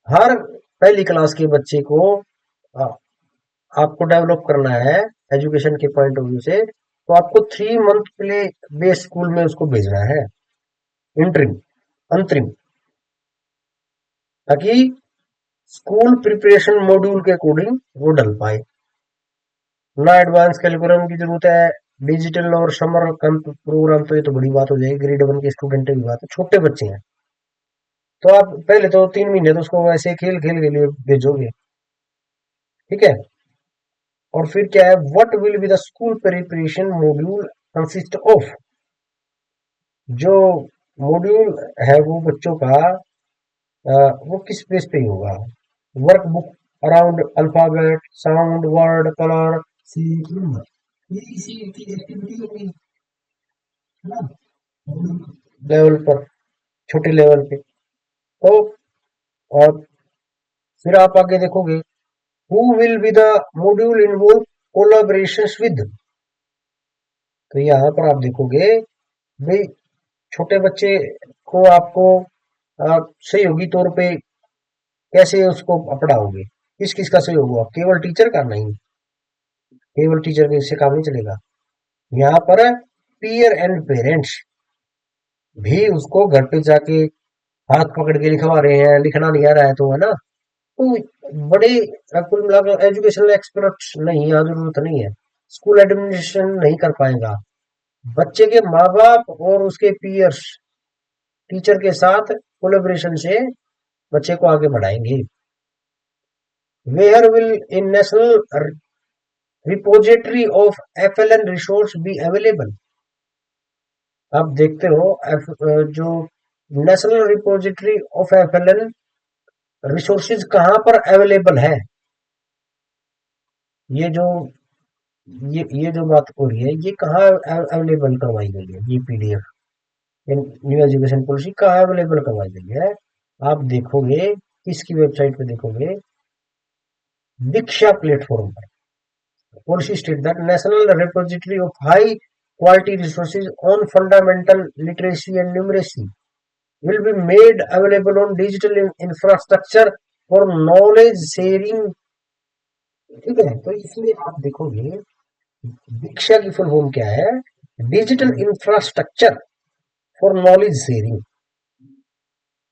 हर पहली क्लास के बच्चे को आ, आपको डेवलप करना है एजुकेशन के पॉइंट ऑफ व्यू से, तो आपको 3 month प्ले बेस स्कूल में उसको भेजना है, इंटरिम, अंतरिम, ताकि स्कूल प्रिपरेशन मॉड्यूल के अकॉर्डिंग वो डल पाए। ना एडवांस कैलिकुलम की जरूरत है, डिजिटल और समर कैंप प्रोग्राम, तो ये तो बड़ी बात हो जाएगी, ग्रेड 1 के स्टूडेंट की बात है, छोटे बच्चे हैं, तो आप पहले तो 3 महीने तो उसको वैसे खेल खेल के लिए भेजोगे, ठीक है। और फिर क्या है, what will be the school preparation module consist of. जो मॉड्यूल है वो बच्चों का वो किस बेस पे ही होगा, workbook around alphabet, sound, word, colour, C, ये इसी की एक्टिविटी होगी, है ना, लेवल पर, छोटे लेवल पे। तो और फिर आप आगे देखोगे, who will be the module involve collaboration with. तो यहाँ पर आप देखोगे भाई, छोटे बच्चे को आपको सहयोगी तौर पे कैसे उसको पढ़ाओगे, किस किस का सहयोग होगा, केवल टीचर का नहीं, केवल टीचर के इससे काम नहीं चलेगा। यहाँ पर पीयर एंड पेरेंट्स भी उसको घर पे जाके हाथ पकड़ के लिखवा रहे हैं, लिखना नहीं आ रहा है तो, है ना, तो बड़े कुल मिलाकर एजुकेशनल एक्सपर्ट नहीं, यहाँ जरूरत नहीं है, स्कूल एडमिनिस्ट्रेशन नहीं कर पाएगा, बच्चे के माँ बाप और उसके पीयर्स टीचर के साथ कोलेबोरेशन से बच्चे को आगे बढ़ाएंगे। Where will in national repository of FLN resource be available. आप देखते हो जो national repository of FLN resources कहां पर अवेलेबल है, ये जो ये जो बात हो रही है, ये कहाँ अवेलेबल करवाई गई है, ये पीडीएफ, न्यू एजुकेशन पॉलिसी कहाँ अवेलेबल करवाई गई है? आप देखोगे, किसकी वेबसाइट पे देखोगे? दीक्षा प्लेटफॉर्म पर। Policy state that national repository of high quality resources on fundamental literacy and numeracy will be made available on digital infrastructure for knowledge sharing। ठीक है, तो इसमें आप देखोगे, दीक्षा की फुल फॉर्म क्या है? Digital infrastructure for knowledge sharing.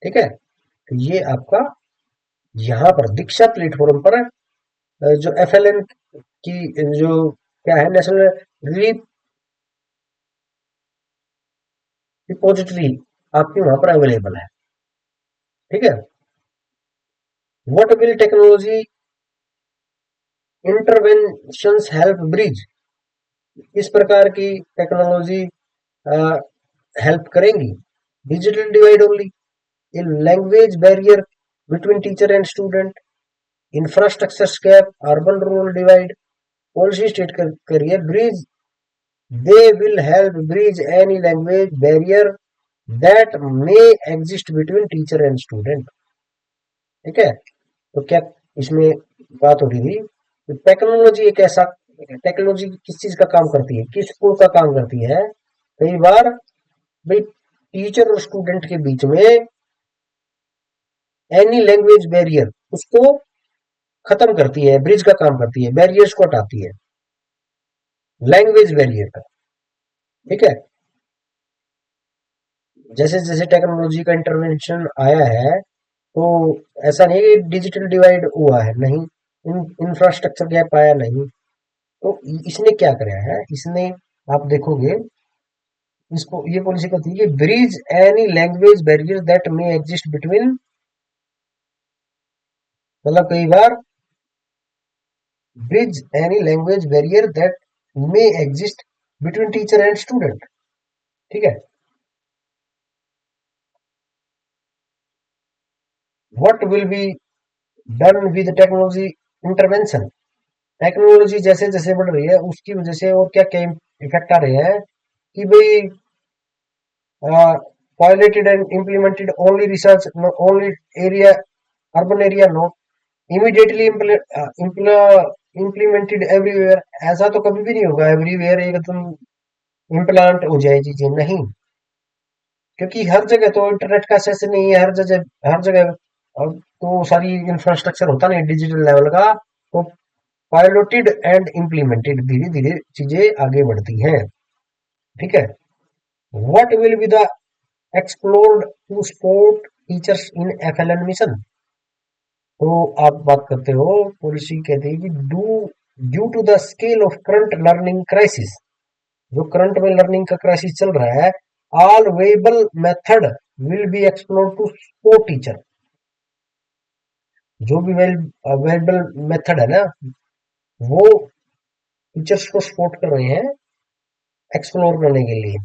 ठीक है, तो ये आपका यहाँ पर दीक्षा प्लेटफॉर्म पर जो एफएलएन की जो क्या है, नेशनल रिपोजिटरी, आपकी वहां पर अवेलेबल है। ठीक है, what will technology interventions help bridge, इस प्रकार की टेक्नोलॉजी हेल्प करेंगी? Digital divide only, language barrier between teacher and student, infrastructure gap, urban rural divide, policy state career bridge. They will help bridge any language barrier that may exist between teacher and student. ठीक है, तो क्या इसमें बात हो रही थी, technology एक ऐसा, टेक्नोलॉजी किस चीज का काम करती है, किस को का काम करती है? कई बार भाई टीचर और स्टूडेंट के बीच में एनी लैंग्वेज बैरियर, उसको खत्म करती है, ब्रिज का काम करती है, बैरियर्स को हटाती है, लैंग्वेज बैरियर का। ठीक है, जैसे जैसे टेक्नोलॉजी का इंटरवेंशन आया है, तो ऐसा नहीं कि डिजिटल डिवाइड हुआ है, नहीं, इंफ्रास्ट्रक्चर गैप आया नहीं। तो इसने क्या कराया है, इसने, आप देखोगे, इसको ये पॉलिसी कहती है कि bridge any language barrier that may exist between, मतलब कई बार bridge any language barrier that may exist between teacher and student. ठीक है, what will be done with technology intervention, technology जैसे जैसे बढ़ रही है उसकी वजह से और क्या क्या इफेक्ट आ रहे हैं, कि भाई piloted and implemented only research, not only area, urban area, not immediately implemented everywhere। ऐसा तो कभी भी नहीं होगा एवरीवेयर एकदम इम्प्लांट हो जाए चीजें, नहीं, क्योंकि हर जगह तो इंटरनेट का एक्सेस नहीं है, हर जगह अब तो सारी इंफ्रास्ट्रक्चर होता नहीं डिजिटल लेवल का, तो पायलटेड एंड इम्प्लीमेंटेड, धीरे धीरे चीजें आगे बढ़ती हैं। ठीक है, what will be the explored to support teachers in FLN mission. तो आप बात करते हो, पॉलिसी कहती है कि due to the scale of current learning crisis, जो करंट में लर्निंग का क्राइसिस चल रहा है, all viable method will be explore to support teacher. जो भी वेबल मेथड है ना, वो टीचर्स को सपोर्ट कर रहे हैं एक्सप्लोर करने के लिए।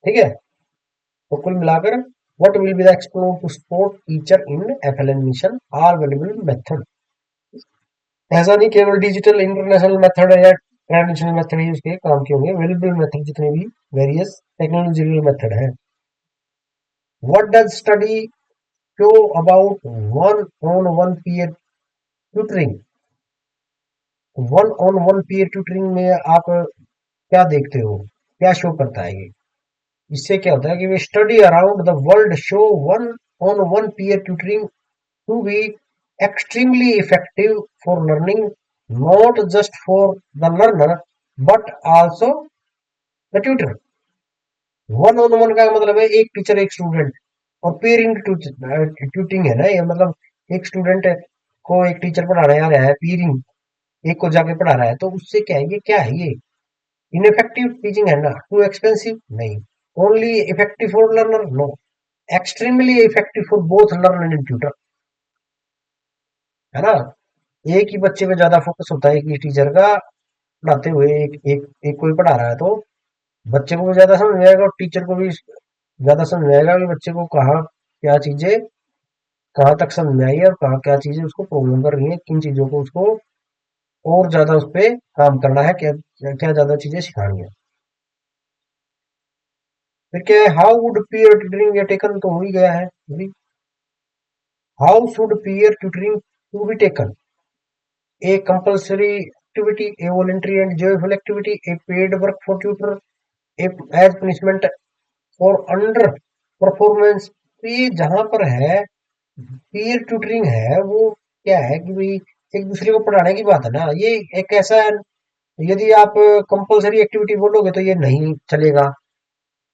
ठीक है, तो कुल मिलाकर what will be the explore to support teacher in FLN mission, all available method. ऐसा नहीं केवल डिजिटल इंटरनेशनल मेथड है या ट्रेडिशनल मेथड ही उसके काम के होंगे, अवेलेबल मेथड जितने भी वेरियस टेक्नोलॉजिकल मेथड है। What does study show about one on one peer tutoring, one on one peer tutoring में आप क्या देखते हो, क्या शो करता है ये? इससे क्या होता है कि वे study around the world show one on one peer tutoring to be extremely effective for learning, not just for the learner but also the tutor। One on one का मतलब है एक टीचर एक स्टूडेंट, और पेयरिंग ट्यूटिंग है ना ये, मतलब एक स्टूडेंट को एक टीचर पढ़ा रहा है, पेयरिंग एक को जाके पढ़ा रहा है, तो उससे क्या है, ये क्या है, ये इनफेक्टिव टीचिंग है ना, टू एक्सपेंसिव नहीं, only effective for learner no, extremely effective for both learner and tutor. है ना, एक ही बच्चे पे ज्यादा फोकस होता है, एक ही टीचर का पढ़ाते हुए, एक कोई पढ़ा रहा है, तो बच्चे को भी ज्यादा समझ में आएगा और टीचर को भी ज्यादा समझ में आएगा कि बच्चे को कहाँ क्या चीजें कहाँ तक समझ में आई है और कहाँ क्या चीजें उसको प्रॉब्लम कर रही है, किन चीजों को उसको और ज्यादा उस पे काम करना है, क्या क्या ज्यादा चीजें सिखानी है। फिर क्या है, हाउ वुड पीयर ट्यूटरिंग या टेकन तो हो ही गया है अभी। How should peer tutoring to be taken, a compulsory activity, a voluntary and joyful activity, a paid work for tutor, as punishment for under performance. तो ये जहां पर है पीयर ट्यूटरिंग है, वो क्या है कि भाई एक दूसरे को पढ़ाने की बात है ना, ये एक ऐसा है, यदि आप कंपलसरी एक्टिविटी बोलोगे तो ये नहीं चलेगा।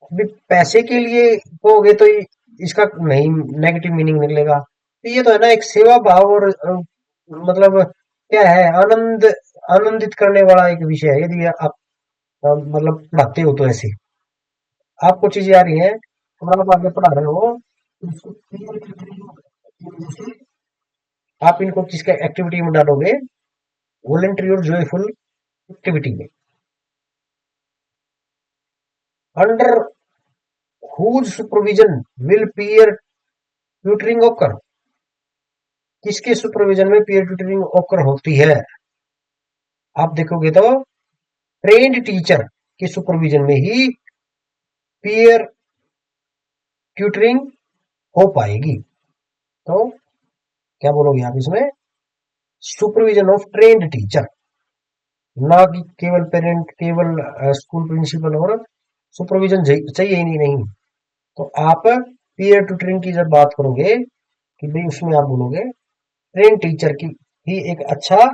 अभी पैसे के लिए कहोगे तो इसका नहीं, नेगेटिव मीनिंग निकलेगा। तो ये तो है ना एक सेवा भाव और मतलब क्या है, आनंदित करने वाला एक विषय है। यदि आप मतलब पढ़ाते हो तो ऐसे आपको चीजें आ रही हैं और आप आगे पढ़ा रहे हो, तो इसको clear की वजह से आप इनको किसके एक्टिविटी में डालोगे, वॉलेंट्री और जॉयफुल एक्टिविटी में। Under whose supervision will peer tutoring occur, किसके सुपरविजन में पीयर ट्यूटरिंग ऑकर होती है। आप देखोगे तो ट्रेन्ड टीचर के सुपरविजन में ही पीयर ट्यूटरिंग हो पाएगी। तो क्या बोलोगे आप इसमें, सुपरविजन ऑफ ट्रेन्ड टीचर, ना कि केवल पेरेंट, केवल स्कूल प्रिंसिपल और सुपरविजन चाहिए ही नहीं। तो आप पीयर ट्यूटरिंग की जब बात करोगे कि भाई उसमें आप बोलोगे ट्रेन टीचर की ही एक अच्छा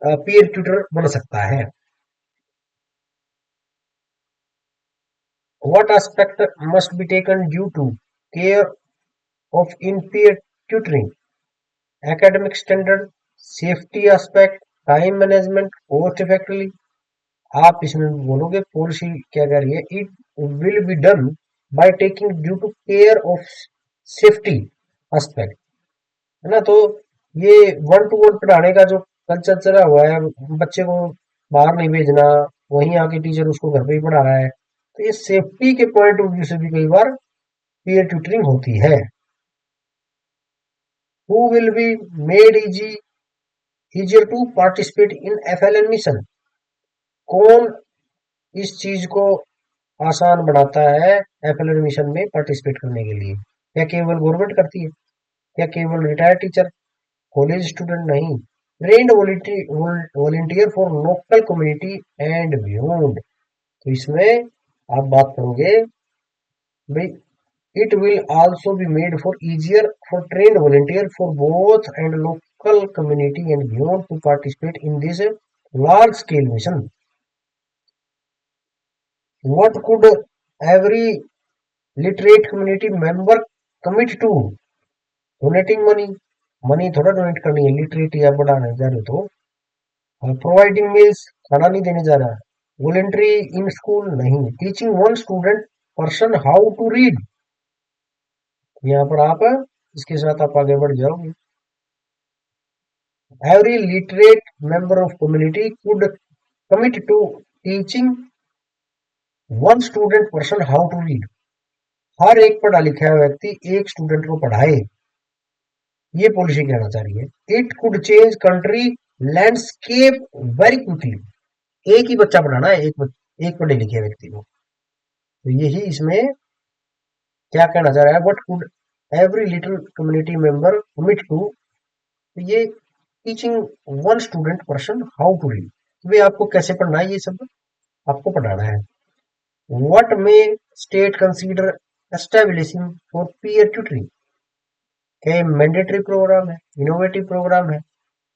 पीयर ट्यूटर बन सकता है। What aspect must be taken due to care of in peer tutoring, academic standard, safety aspect, time management, cost effectively. आप इसमें बोलोगे पॉलिसी क्या कह रही है, it will be done by taking due to care of safety aspect, है ना। तो ये वन टू वन पढ़ाने का जो कल्चर चला हुआ है, बच्चे को बाहर नहीं भेजना, वहीं आके टीचर उसको घर पे ही पढ़ा रहा है, तो ये सेफ्टी के पॉइंट ऑफ व्यू से भी कई बार पीयर ट्यूटरिंग होती है। Who will be made easier to participate in FLN mission, कौन इस चीज को आसान बनाता है एफएलएन मिशन में पार्टिसिपेट करने के लिए। क्या केवल गवर्नमेंट करती है, क्या केवल रिटायर्ड टीचर, कॉलेज स्टूडेंट नहीं, trained volunteer for local community and beyond. तो इसमें आप बात करोगे भाई, it will also be made for easier for trained volunteer for both and local community and beyond to participate in this large scale mission. What could every literate community member commit to, donating money, money थोड़ा donate करनी है, literate या बढ़ाने जा रहे हो तो providing meals, खाना नहीं देने जा रहा है, वॉलेंट्री इन स्कूल नहीं, teaching one student person how to read. यहाँ पर आप इसके साथ आप आगे बढ़ जाओगे, every literate member of community could commit to teaching one student person how to read, हर एक पढ़ा लिखा व्यक्ति एक स्टूडेंट को पढ़ाए, ये पॉलिसी कहना चाह रही है। It could change country landscape very quickly, एक ही बच्चा पढ़ाना है, एक पढ़े लिखे व्यक्ति को। तो यही इसमें क्या कहना चाह रहा है, what could every little community member commit to, ये teaching one student person how to read, भाई आपको कैसे पढ़ना है ये सब आपको पढ़ाना है। What may state consider establishing for peer tutoring, क्या ये मैंडेटरी प्रोग्राम है, इनोवेटिव प्रोग्राम है,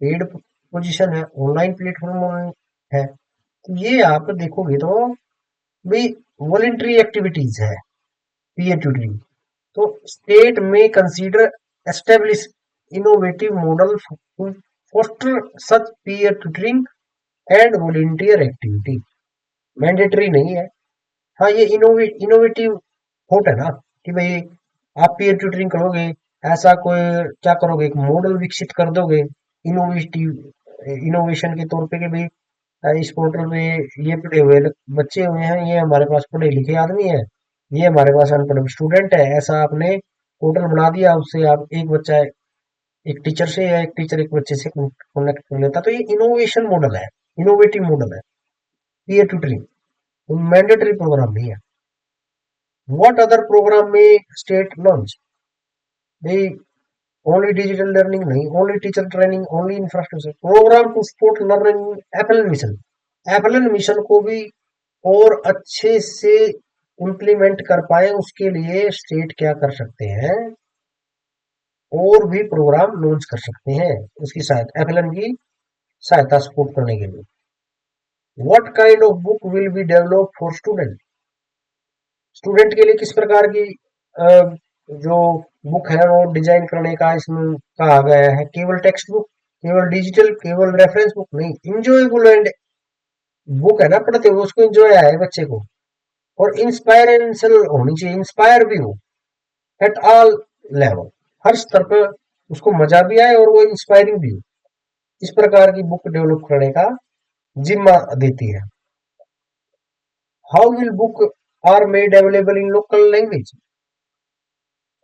पेड पोजीशन है, ऑनलाइन प्लेटफॉर्म है। तो ये आप देखोगे तो भाई वॉलेंट्री एक्टिविटीज है पीयर ट्यूटरिंग। तो state may consider establish innovative model to foster such peer tutoring and volunteer activity, mandatory नहीं है। हाँ ये इनोवेटिव थॉट है ना कि भाई आप पीयर ट्यूटरिंग करोगे, ऐसा कोई क्या करोगे, एक मॉडल विकसित कर दोगे इनोवेटिव इनोवेशन के तौर पे कि भाई इस पोर्टल पे ये पढ़े हुए बच्चे हुए हैं, ये हमारे पास पढ़े लिखे आदमी है, ये हमारे पास अनपढ़ स्टूडेंट है, ऐसा आपने पोर्टल बना दिया, उससे आप एक बच्चा एक टीचर से या एक टीचर एक बच्चे से कनेक्ट कर लेता। तो ये इनोवेशन मॉडल है, इनोवेटिव मॉडल है पीयर ट्यूटरिंग। मैंडेटरी प्रोग्राम नहीं है। व्हाट अदर प्रोग्राम में स्टेट लॉन्च भाई? ओनली डिजिटल लर्निंग नहीं, only teacher training, only infrastructure program to support learning. Apple mission, apple mission को भी और अच्छे से इम्प्लीमेंट कर पाए उसके लिए स्टेट क्या कर सकते हैं, और भी प्रोग्राम लॉन्च कर सकते हैं उसकी सहायता, एफएलएन की सहायता सपोर्ट करने के लिए। What kind of book will be develop for student? Student के लिए किस प्रकार की जो बुक है वो डिजाइन करने का इसमें कहा गया है? केवल टेक्स्ट बुक, केवल डिजिटल, केवल रेफरेंस बुक नहीं, इंजॉयबल एंड बुक है ना, पढ़ते हुए उसको इंजॉय आए बच्चे को, और इंस्पायरेंशियल होनी चाहिए, इंस्पायर भी हो एट ऑल लेवल, हर स्तर पर उसको मजा भी आए और वो इंस्पायरिंग भी हो। इस प्रकार की बुक डेवलप करने का जिम्मा देती है। How will book are made available in local language?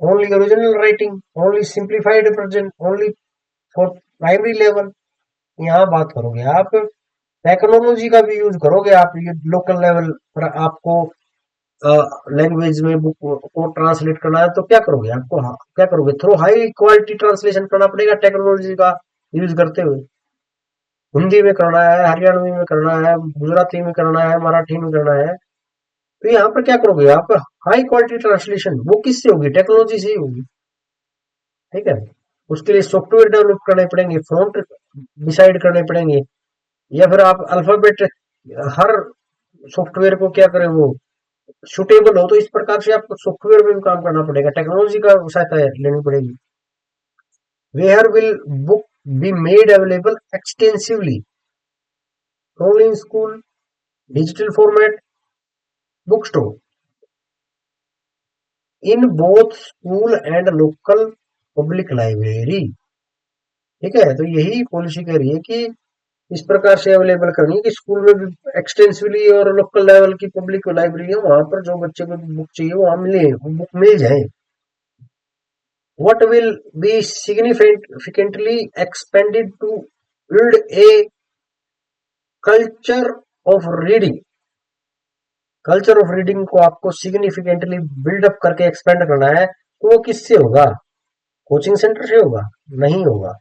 Only original writing, only simplified present, only for primary level. यहाँ बात करोगे आप टेक्नोलॉजी का भी यूज करोगे आप, ये लोकल लेवल पर आपको लैंग्वेज में बुक को ट्रांसलेट करना है तो क्या करोगे? आपको क्या करोगे? थ्रू हाई क्वालिटी ट्रांसलेशन करना पड़ेगा टेक्नोलॉजी का यूज करते हुए। हिंदी में करना है, हरियाणवी में करना है, गुजराती में करना है, मराठी में करना है, तो यहाँ पर क्या करोगे आप? हाई क्वालिटी ट्रांसलेशन वो किससे होगी? टेक्नोलॉजी से ही होगी। ठीक है, उसके लिए सॉफ्टवेयर डेवलप करने पड़ेंगे, फ्रंट डिसाइड करने पड़ेंगे, या फिर आप अल्फाबेट हर सॉफ्टवेयर को क्या करें वो सुटेबल हो, तो इस प्रकार से आपको सॉफ्टवेयर में भी काम करना पड़ेगा, टेक्नोलॉजी का सहायता लेनी पड़ेगी। Where will book be made available extensively? Only in school, digital format, book store, in both school and local public library. ठीक है, तो यही पॉलिसी कह रही है कि इस प्रकार से अवेलेबल करनी है कि स्कूल में भी एक्सटेंसिवली और लोकल लेवल की पब्लिक लाइब्रेरी है, वहां पर जो बच्चे को बुक चाहिए वहां मिले, वो बुक मिल जाए। What will be significantly expanded to build a culture of reading? Culture of reading को आपको सिग्निफिकेंटली बिल्डअप करके एक्सपेंड करना है, तो वो किससे होगा? कोचिंग सेंटर से होगा? नहीं होगा।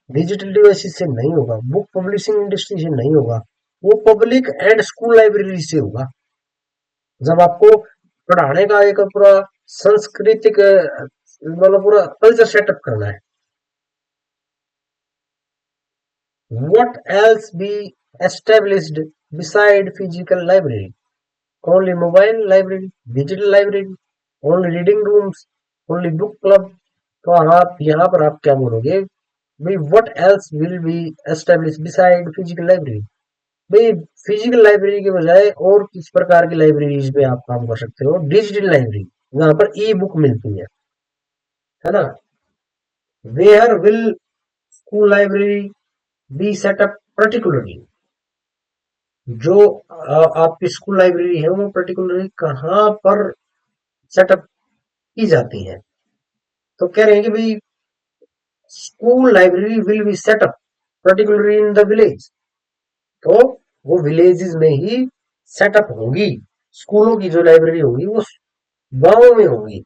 डिजिटल डिवाइसेस से नहीं होगा। बुक पब्लिशिंग इंडस्ट्री से नहीं होगा। वो पब्लिक एंड स्कूल लाइब्रेरी से होगा। जब आपको पढ़ाने का एक पूरा सांस्कृतिक मतलब पूरा कल्चर सेटअप करना है। What else be established beside physical library? Only mobile library, digital library, only reading rooms, only book club. तो आप यहाँ पर आप क्या बोलोगे भाई? what else will be established beside physical library? भाई फिजिकल लाइब्रेरी के बजाय और किस प्रकार की लाइब्रेरीज में आप काम कर सकते हो? डिजिटल लाइब्रेरी जहाँ पर ई बुक मिलती है ना? Where will school library be setup particularly? जो आपकी स्कूल लाइब्रेरी है वो पर्टिकुलरली कहाँ पर सेटअप की जाती है? तो कह रहे हैं कि भाई school library will be setup particularly in the village. तो वो विलेजेस में ही सेटअप होगी। स्कूलों की जो लाइब्रेरी होगी वो गांव में होगी,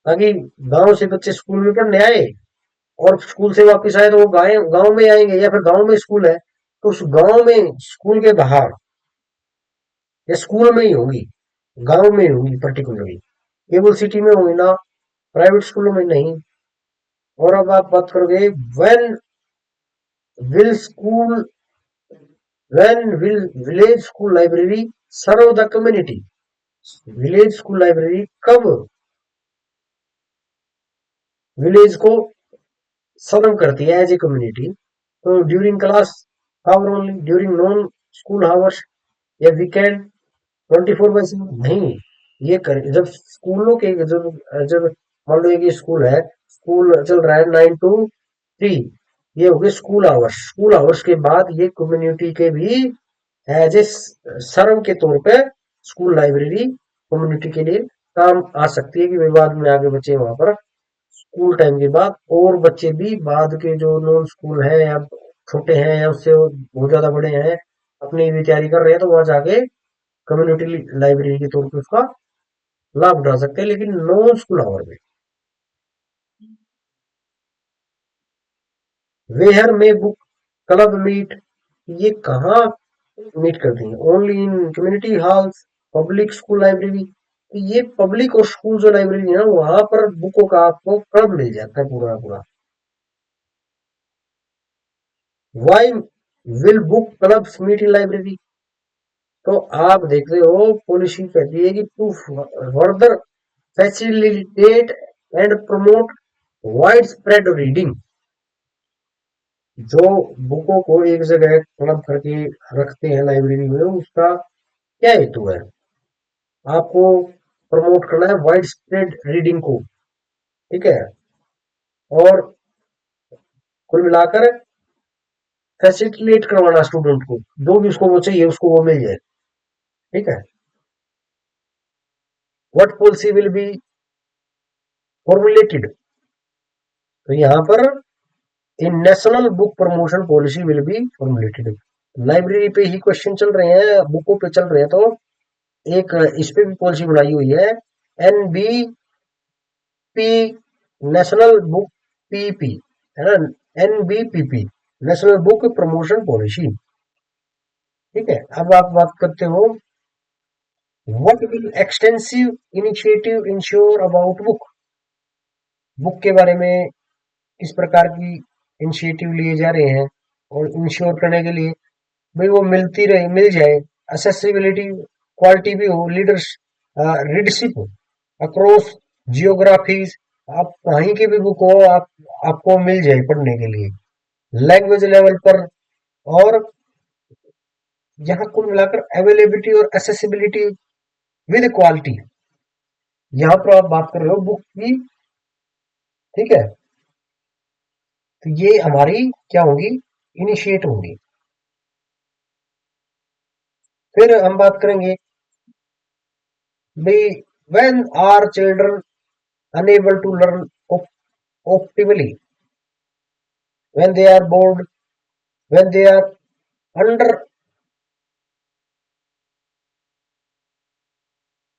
ताकि गांव से बच्चे स्कूल में पढ़ने आए और स्कूल से वापस आए तो वो गांव में आएंगे, या फिर गांव में स्कूल है तो उस गांव में स्कूल के बाहर या स्कूल में ही होगी, गांव में होगी पर्टिकुलरली। केवल सिटी में होगी ना, प्राइवेट स्कूलों में नहीं। और अब आप बात करोगे when will school when will village school library serve the community? Village school library कब विलेज को सर्व करती है एज ए कम्युनिटी? तो during class hour only, during non school hours, या वीकेंड 24/7 नहीं। ये कर जब स्कूलों के जब जब मान लो कि स्कूल है, स्कूल चल रहा है 9 to 3, ये हो गए स्कूल आवर्स। स्कूल आवर्स के बाद ये कम्युनिटी के भी एज ए सर्व के तौर पे स्कूल लाइब्रेरी कम्युनिटी के लिए काम आ सकती है, कि बाद में आगे बच्चे वहां पर स्कूल टाइम के बाद, और बच्चे भी बाद के जो नॉन स्कूल है या छोटे हैं या उससे बहुत ज्यादा बड़े हैं, अपनी भी तैयारी कर रहे हैं, तो वहां जाके कम्युनिटी लाइब्रेरी के तौर पे उसका लाभ उठा सकते हैं, लेकिन नॉन स्कूल आवर में। वेयर में बुक क्लब मीट, ये कहाँ मीट करती है? Only in community halls, public school library. ये पब्लिक और स्कूल जो लाइब्रेरी है ना, वहां पर बुकों का आपको क्लब मिल जाता है पूरा पूरा। Why will book clubs meet in library? तो आप देख रहे हो, पॉलिसी कहती है कि to further facilitate and promote wide spread reading. जो बुकों को एक जगह क्लब करके रखते हैं लाइब्रेरी में, उसका क्या हेतु है? आपको प्रमोट करना है वाइड स्प्रेड रीडिंग को, ठीक है। और कुल मिलाकर फैसिलिटेट करवाना स्टूडेंट को, जो भी उसको वो चाहिए उसको वो मिल जाए, ठीक है। What policy will be formulated? तो यहाँ पर in national book promotion policy will be formulated. Library पे ही क्वेश्चन चल रहे हैं, बुकों पे चल रहे हैं, तो एक इस पे भी पॉलिसी बनाई हुई है, एनबीपी, नेशनल बुक पीपी, है ना, एनबीपीपी, नेशनल बुक प्रमोशन पॉलिसी, ठीक है। अब आप बात करते हो, what will extensive initiative ensure about book? Book के बारे में किस प्रकार की इनिशिएटिव लिए जा रहे हैं, और इंश्योर करने के लिए भाई वो मिलती रहे, मिल जाए, एक्सेसिबिलिटी, क्वालिटी भी हो, लीडर्स, रीडरशिप अक्रॉस जियोग्राफीज, आप कहीं की भी बुक हो, आप आपको मिल जाए पढ़ने के लिए, लैंग्वेज लेवल पर। और यहाँ कुल मिलाकर अवेलेबिलिटी और एक्सेसिबिलिटी विद क्वालिटी, यहाँ पर आप बात कर रहे हो बुक की, ठीक है। तो ये हमारी क्या होगी, इनिशिएट होगी। फिर हम बात करेंगे भाई, when are children enable to learn optimally? When they are bored, when they are under,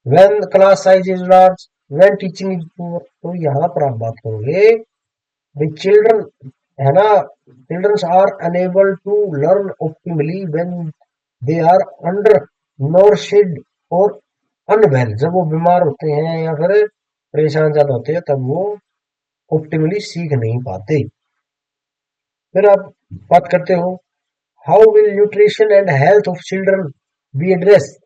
when class size is large, when teaching is poor। तो यहाँ पर आप बात करोगे भाई, चिल्ड्रन है ना, children are enable to learn optimally when they are under nourished और अनवेल। जब वो बीमार होते हैं या फिर परेशान ज्यादा होते हैं, तब वो ऑप्टिमली सीख नहीं पाते। फिर आप बात करते हो, how will nutrition and health of children be address?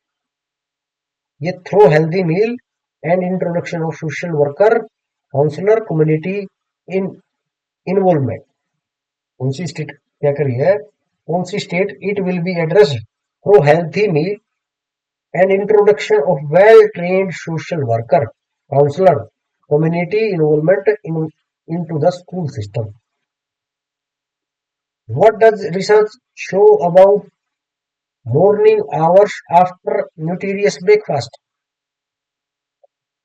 ये through healthy meal and introduction of social worker, counsellor, community in involvement. कौन सी स्टेट क्या करी है, कौन सी state? It will be addressed through healthy meal and introduction of well trained social worker, counsellor, community involvement into the school system. What does research show about morning hours after nutritious breakfast?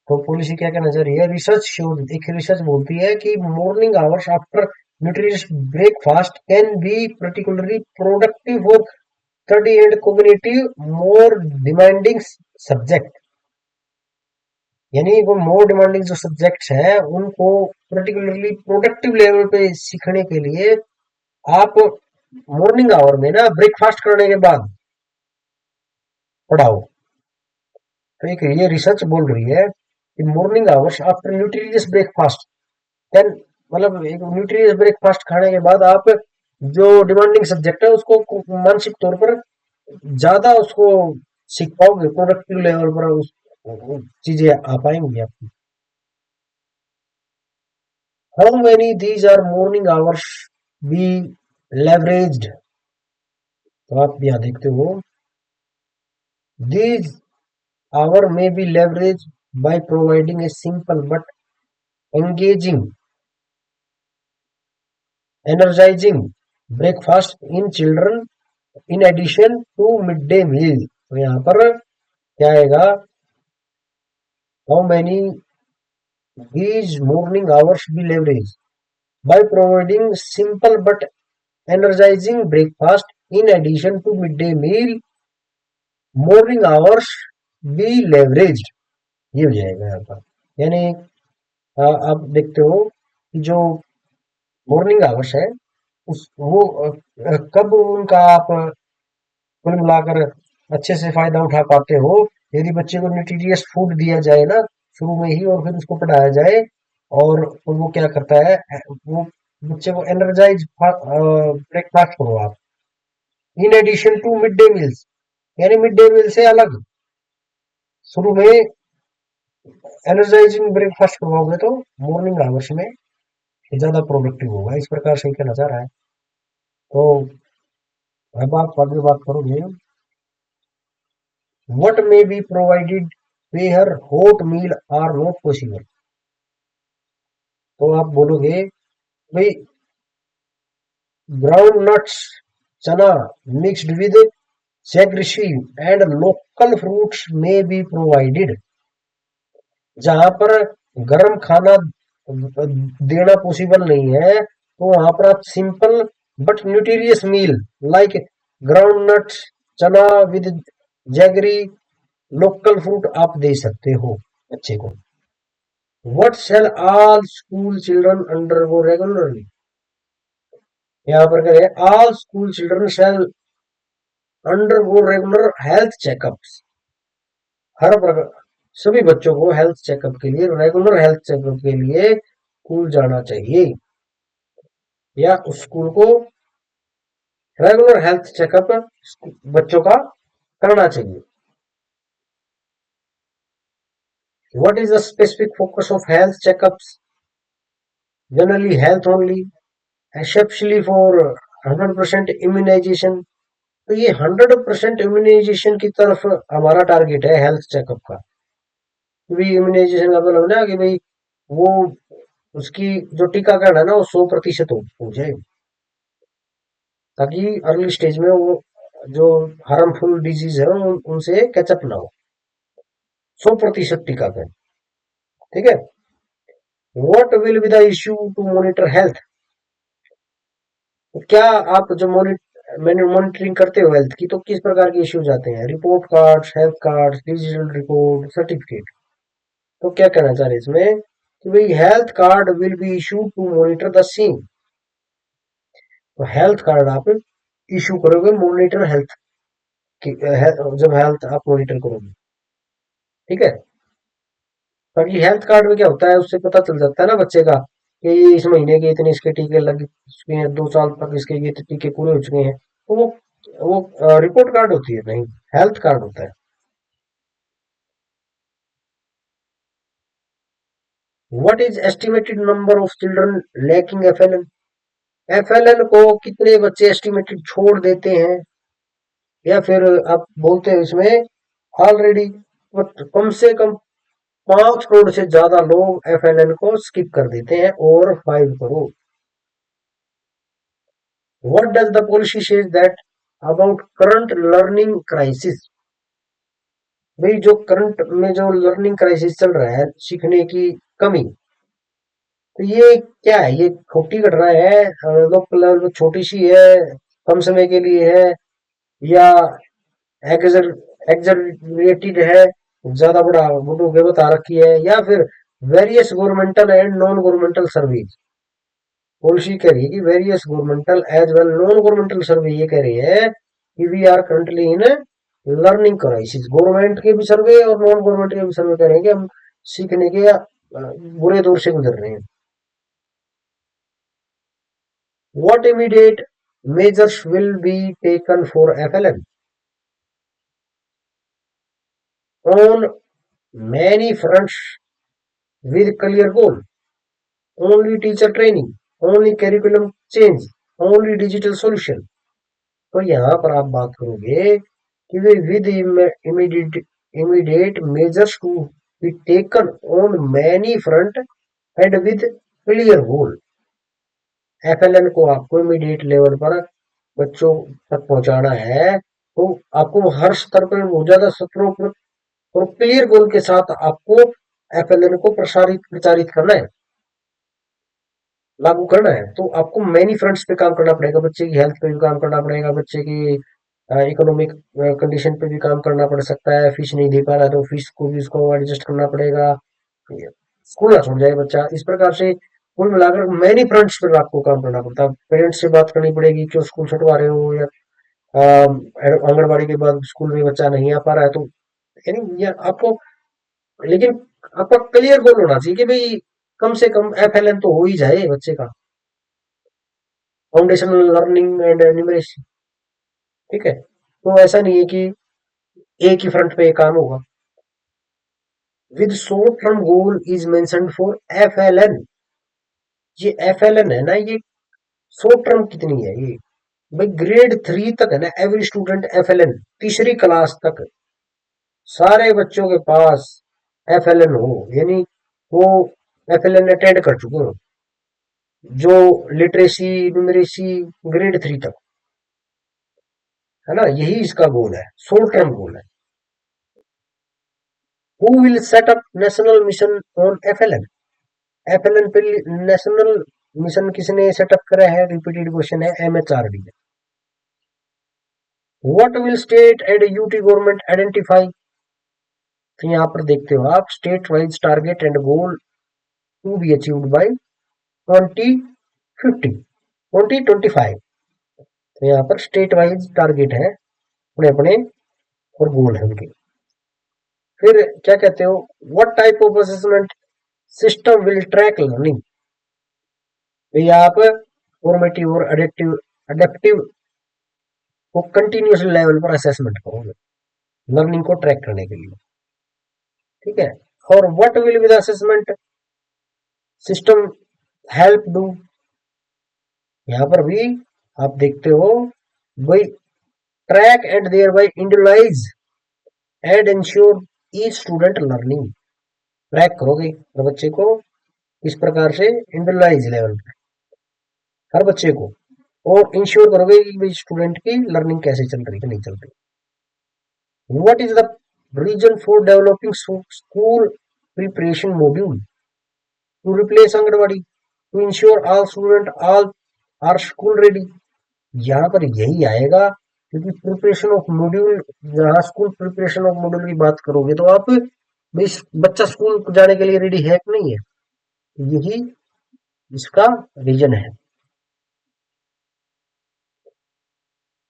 तो policy क्या कहना चाह रही है? Research show, एक research बोलती है कि morning hours after nutritious breakfast can be particularly productive for study and cognitive more demanding subject. यानी वो मोर डिमांडिंग जो सब्जेक्ट्स हैं, उनको पर्टिकुलरली प्रोडक्टिव लेवल पे सीखने के लिए आप मॉर्निंग आवर में ना, ब्रेकफास्ट करने के बाद पढ़ाओ। तो एक ये रिसर्च बोल रही है कि morning hours after nutritious breakfast then, मतलब एक न्यूट्रिशियस ब्रेकफास्ट खाने के बाद आप जो डिमांडिंग सब्जेक्ट है उसको मानसिक तौर पर ज्यादा उसको सीख पाओगे, प्रोडक्टिव लेवल पर उस चीजें आ पाएंगी आपकी। How many these are morning hours be leveraged? तो आप यहाँ देखते हो, these hour may be leveraged by providing a simple but engaging, energizing breakfast in children in addition to midday meal। तो यहाँ पर क्या आएगा, how many these morning hours be leveraged by providing simple but energizing breakfast in addition to midday meal. Morning hours be leveraged, ये हो जाएगा यहाँ पर। यानी आप देखते हो कि जो मॉर्निंग आवर्स है उस वो कब उनका आप कुल मिलाकर अच्छे से फायदा उठा पाते हो, यदि बच्चे को न्यूट्रिशियस फूड दिया जाए ना शुरू में ही, और फिर उसको पढ़ाया जाए, और वो क्या करता है, वो बच्चे को एनर्जाइज ब्रेकफास्ट करो आप in addition to mid day meals, यानी मिड डे मील से अलग शुरू में एनर्जाइजिंग ब्रेकफास्ट करवाओगे तो मॉर्निंग आवर्स में ज्यादा प्रोडक्टिव होगा, इस प्रकार से कहना चाह रहा है। तो अब आप आगे बात करोगे, what may be provided where hot meal are not possible, तो आप बोलोगे भाई ग्राउंड नट्स, चना mixed with jaggery and local fruits में बी प्रोवाइडेड। जहां पर गर्म खाना देना पॉसिबल नहीं है तो वहां पर आप simple but nutritious meal like ground nuts, chana with jaggery, local fruit आप दे सकते हो बच्चे को। What shall all school children undergo regularly, यहाँ पर करें all school children shall undergo regular health checkups. हर प्रकार सभी बच्चों को हेल्थ चेकअप के लिए, रेगुलर हेल्थ चेकअप के लिए स्कूल जाना चाहिए, या उस स्कूल को रेगुलर हेल्थ चेकअप बच्चों का करना चाहिए। What is the specific focus of health checkups, generally health only, exceptionally for 100% immunization. तो ये 100% इम्यूनाइजेशन की तरफ हमारा टारगेट है हेल्थ चेकअप का। भी इम्यूनाइजेशन का मतलब ना कि भाई वो उसकी जो टीकाकरण है ना वो 100% हो जाए, ताकि अर्ली स्टेज में वो जो हार्मफुल डिजीज है उनसे कैचअप ना हो। 100% टीकाकरण, ठीक है। What will be the issue to monitor health, क्या आप जो मॉनिटरिंग करते हो हेल्थ की, तो किस प्रकार के इश्यूज आते हैं, report cards, health cards, digital record, certificate. तो क्या कहना चाह रहे हैं इसमें कि भाई health card will be issue to monitor the same. तो हेल्थ कार्ड आप इशू करोगे मॉनिटर हेल्थ की, जब हेल्थ आप मॉनिटर करोगे, ठीक है। बाकी हेल्थ कार्ड में क्या होता है, उससे पता चल जाता है ना बच्चे का कि ये इस महीने के इतने इसके टीके लग चुके हैं, 2 साल तक इसके ये टीके पूरे हो चुके हैं, तो वो रिपोर्ट कार्ड होती है, नहीं हेल्थ कार्ड होता है। What is estimated number of children lacking FLN, FLN को कितने बच्चे एस्टिमेटेड छोड़ देते हैं, या फिर आप बोलते हैं इसमें ऑलरेडी कम से कम 5 करोड़ से ज्यादा लोग एफएलएन को स्किप कर देते हैं, और 5 crore. What does the policy says that about current learning crisis, भाई जो करंट में जो लर्निंग क्राइसिस चल रहा है, सीखने की कमी, तो ये क्या है, ये छोटी घटना है, लोकल लेवल पे छोटी सी है, कम समय के लिए है, या एग्जरेटेड है, ज्यादा बड़ा बुडू के बता रखी है, या फिर various governmental and non governmental service. Policy कह रही है कि various governmental as well non governmental survey ये कह रही है कि we are currently in learning crisis. Government के भी सर्वे और नॉन गवर्नमेंट के भी सर्वे कह रहे हैं कि हम सीखने के बुरे दौर से गुजर रहे हैं। What immediate measures will be taken for FLN, on many fronts with clear goal, only teacher training, only curriculum change, only digital solution। तो यहाँ पर आप बात करोगे कि way with immediate measures to be taken on many front and with clear goal. FLN को आपको immediate level पर बच्चों तक पहुंचाना है, तो आपको हर स्तर पर बहुत ज्यादा सत्रों पर और क्लियर गोल के साथ आपको एफएलएन को प्रसारित प्रचारित करना है, लागू करना है, तो आपको मैनी फ्रंट्स पे काम करना पड़ेगा। बच्चे की हेल्थ पे भी काम करना पड़ेगा, बच्चे की इकोनॉमिक कंडीशन पे भी काम करना पड़ सकता है। फीस नहीं दे पा रहा तो फीस को भी उसको एडजस्ट करना पड़ेगा, स्कूल ना छोड़ जाए बच्चा। इस प्रकार से कुल मिलाकर मैनी फ्रंट्स पर आपको काम करना पड़ता है। पेरेंट्स से बात करनी पड़ेगी, क्यों स्कूल छुटवा रहे हो, या आंगनबाड़ी के बाद स्कूल में बच्चा नहीं आ पा रहा है, तो यानी ये आपको, लेकिन आपका क्लियर गोल होना चाहिए कि भाई कम से कम एफएलएन तो हो ही जाए बच्चे का, फाउंडेशनल लर्निंग एंड न्यूमरेसी। ठीक है, तो ऐसा नहीं है कि एक ही फ्रंट पे काम होगा। With short term goal is mentioned for FLN. ये एफएलएन है ना, ये शॉर्ट टर्म कितनी है ये, भाई ग्रेड 3 तक है ना, एवरी स्टूडेंट एफएलएन, तीसरी क्लास तक सारे बच्चों के पास एफएलएन हो, यानी वो एफएलएन अटेंड कर चुके हो, जो लिटरेसी न्यूमरेसी ग्रेड 3 तक, है ना, यही इसका गोल है, शॉर्ट टर्म गोल है। Who will set up national mission on FLN? FLN पे नेशनल मिशन किसने सेटअप करा है, रिपीटेड क्वेश्चन है, एमएचआरडी ने। What will state and UT government identify? तो यहाँ पर देखते हो आप, state wise target and goal to be achieved by 2050 2025। तो यहाँ पर स्टेट वाइज टारगेट है अपने अपने, और गोल है उनके। फिर क्या कहते हो, what type of assessment system will track learning? ये आप फॉर्मेटिव और अडेप्टिव अडेप्टिव को कंटिन्यूस लेवल पर असेसमेंट करोगे लर्निंग को ट्रैक करने के लिए। ठीक है, और what will be the assessment system help do? यहाँ पर भी आप देखते हो भाई, track and thereby individualize and ensure each student learning. Track करोगे हर बच्चे को इस प्रकार से इंडिविजुअलाइज लेवल पर, हर बच्चे को, और इंश्योर करोगे कि भाई स्टूडेंट की लर्निंग कैसे चल रही है, नहीं चल रही। What is the reason for developing school preparation module to replace anganwadi to ensure all student all are school ready? यहाँ पर यही आएगा, क्योंकि प्रिपरेशन ऑफ मॉड्यूल, जहाँ स्कूल प्रिपरेशन ऑफ मॉड्यूल की बात करोगे तो आप भाई बच्चा स्कूल जाने के लिए रेडी है कि नहीं है, यही इसका रीजन है।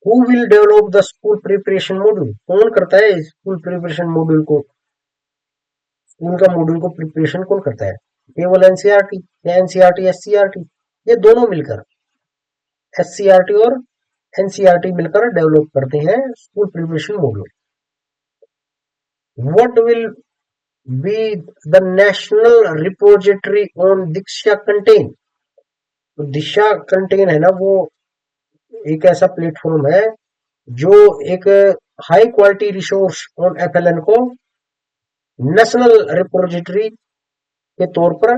Who will develop the school preparation module? कौन करता है स्कूल प्रिपरेशन मॉड्यूल को, स्कूल का मॉड्यूल को प्रिपरेशन कौन करता है? केवल एनसीईआरटी या एनसीईआरटी एससीईआरटी, ये दोनों मिलकर, एससीईआरटी और एनसीईआरटी मिलकर डेवलप करते हैं school preparation module. What will be the national repository on Diksha contain? तो दिशा कंटेन है ना, वो एक ऐसा प्लेटफॉर्म है जो एक high quality resource on FLN को नेशनल रिपोजिटरी के तौर पर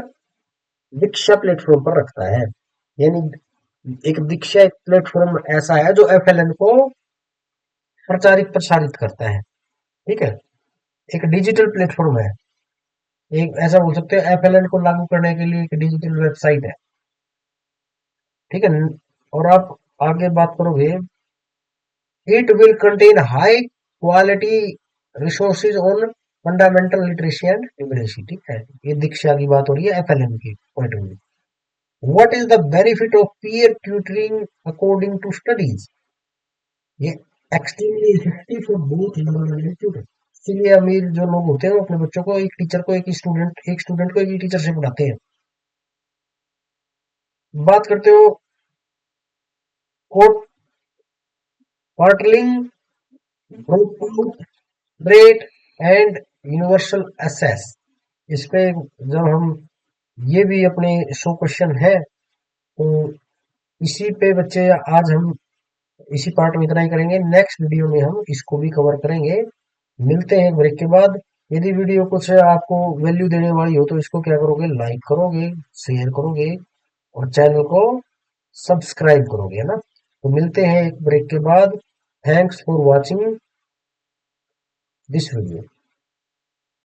दीक्षा प्लेटफॉर्म पर रखता है। यानी एक दीक्षा एक प्लेटफॉर्म ऐसा है जो एफएलएन को प्रचारित प्रसारित करता है। ठीक है, एक डिजिटल प्लेटफॉर्म है, एक ऐसा बोल सकते हैं एफएलएन को लागू करने के लिए एक डिजिटल वेबसाइट है। ठीक है, और आप आगे बात करोगे, it will contain high quality resources on fundamental literacy and numeracy. ठीक है, ये दीक्षा की बात हो रही है एफएलएन की point of view. What is the benefit of peer tutoring according to studies? ये extremely effective for both learner and student. इसीलिए अमीर जो लोग होते हैं वो अपने बच्चों को एक टीचर को एक स्टूडेंट को एक ही टीचर से पढ़ाते हैं। बात करते हो quote quartering dropout rate and universal access. इस पे जब हम, ये भी अपने 100 क्वेश्चन है, तो इसी पे बच्चे आज हम इसी पार्ट में इतना ही करेंगे। नेक्स्ट वीडियो में हम इसको भी कवर करेंगे। मिलते हैं ब्रेक के बाद। यदि वीडियो कुछ आपको वैल्यू देने वाली हो तो इसको क्या करोगे, लाइक करोगे, शेयर करोगे और चैनल को सब्सक्राइब करोगे, है ना। तो मिलते हैं एक ब्रेक के बाद। Thanks for watching this video.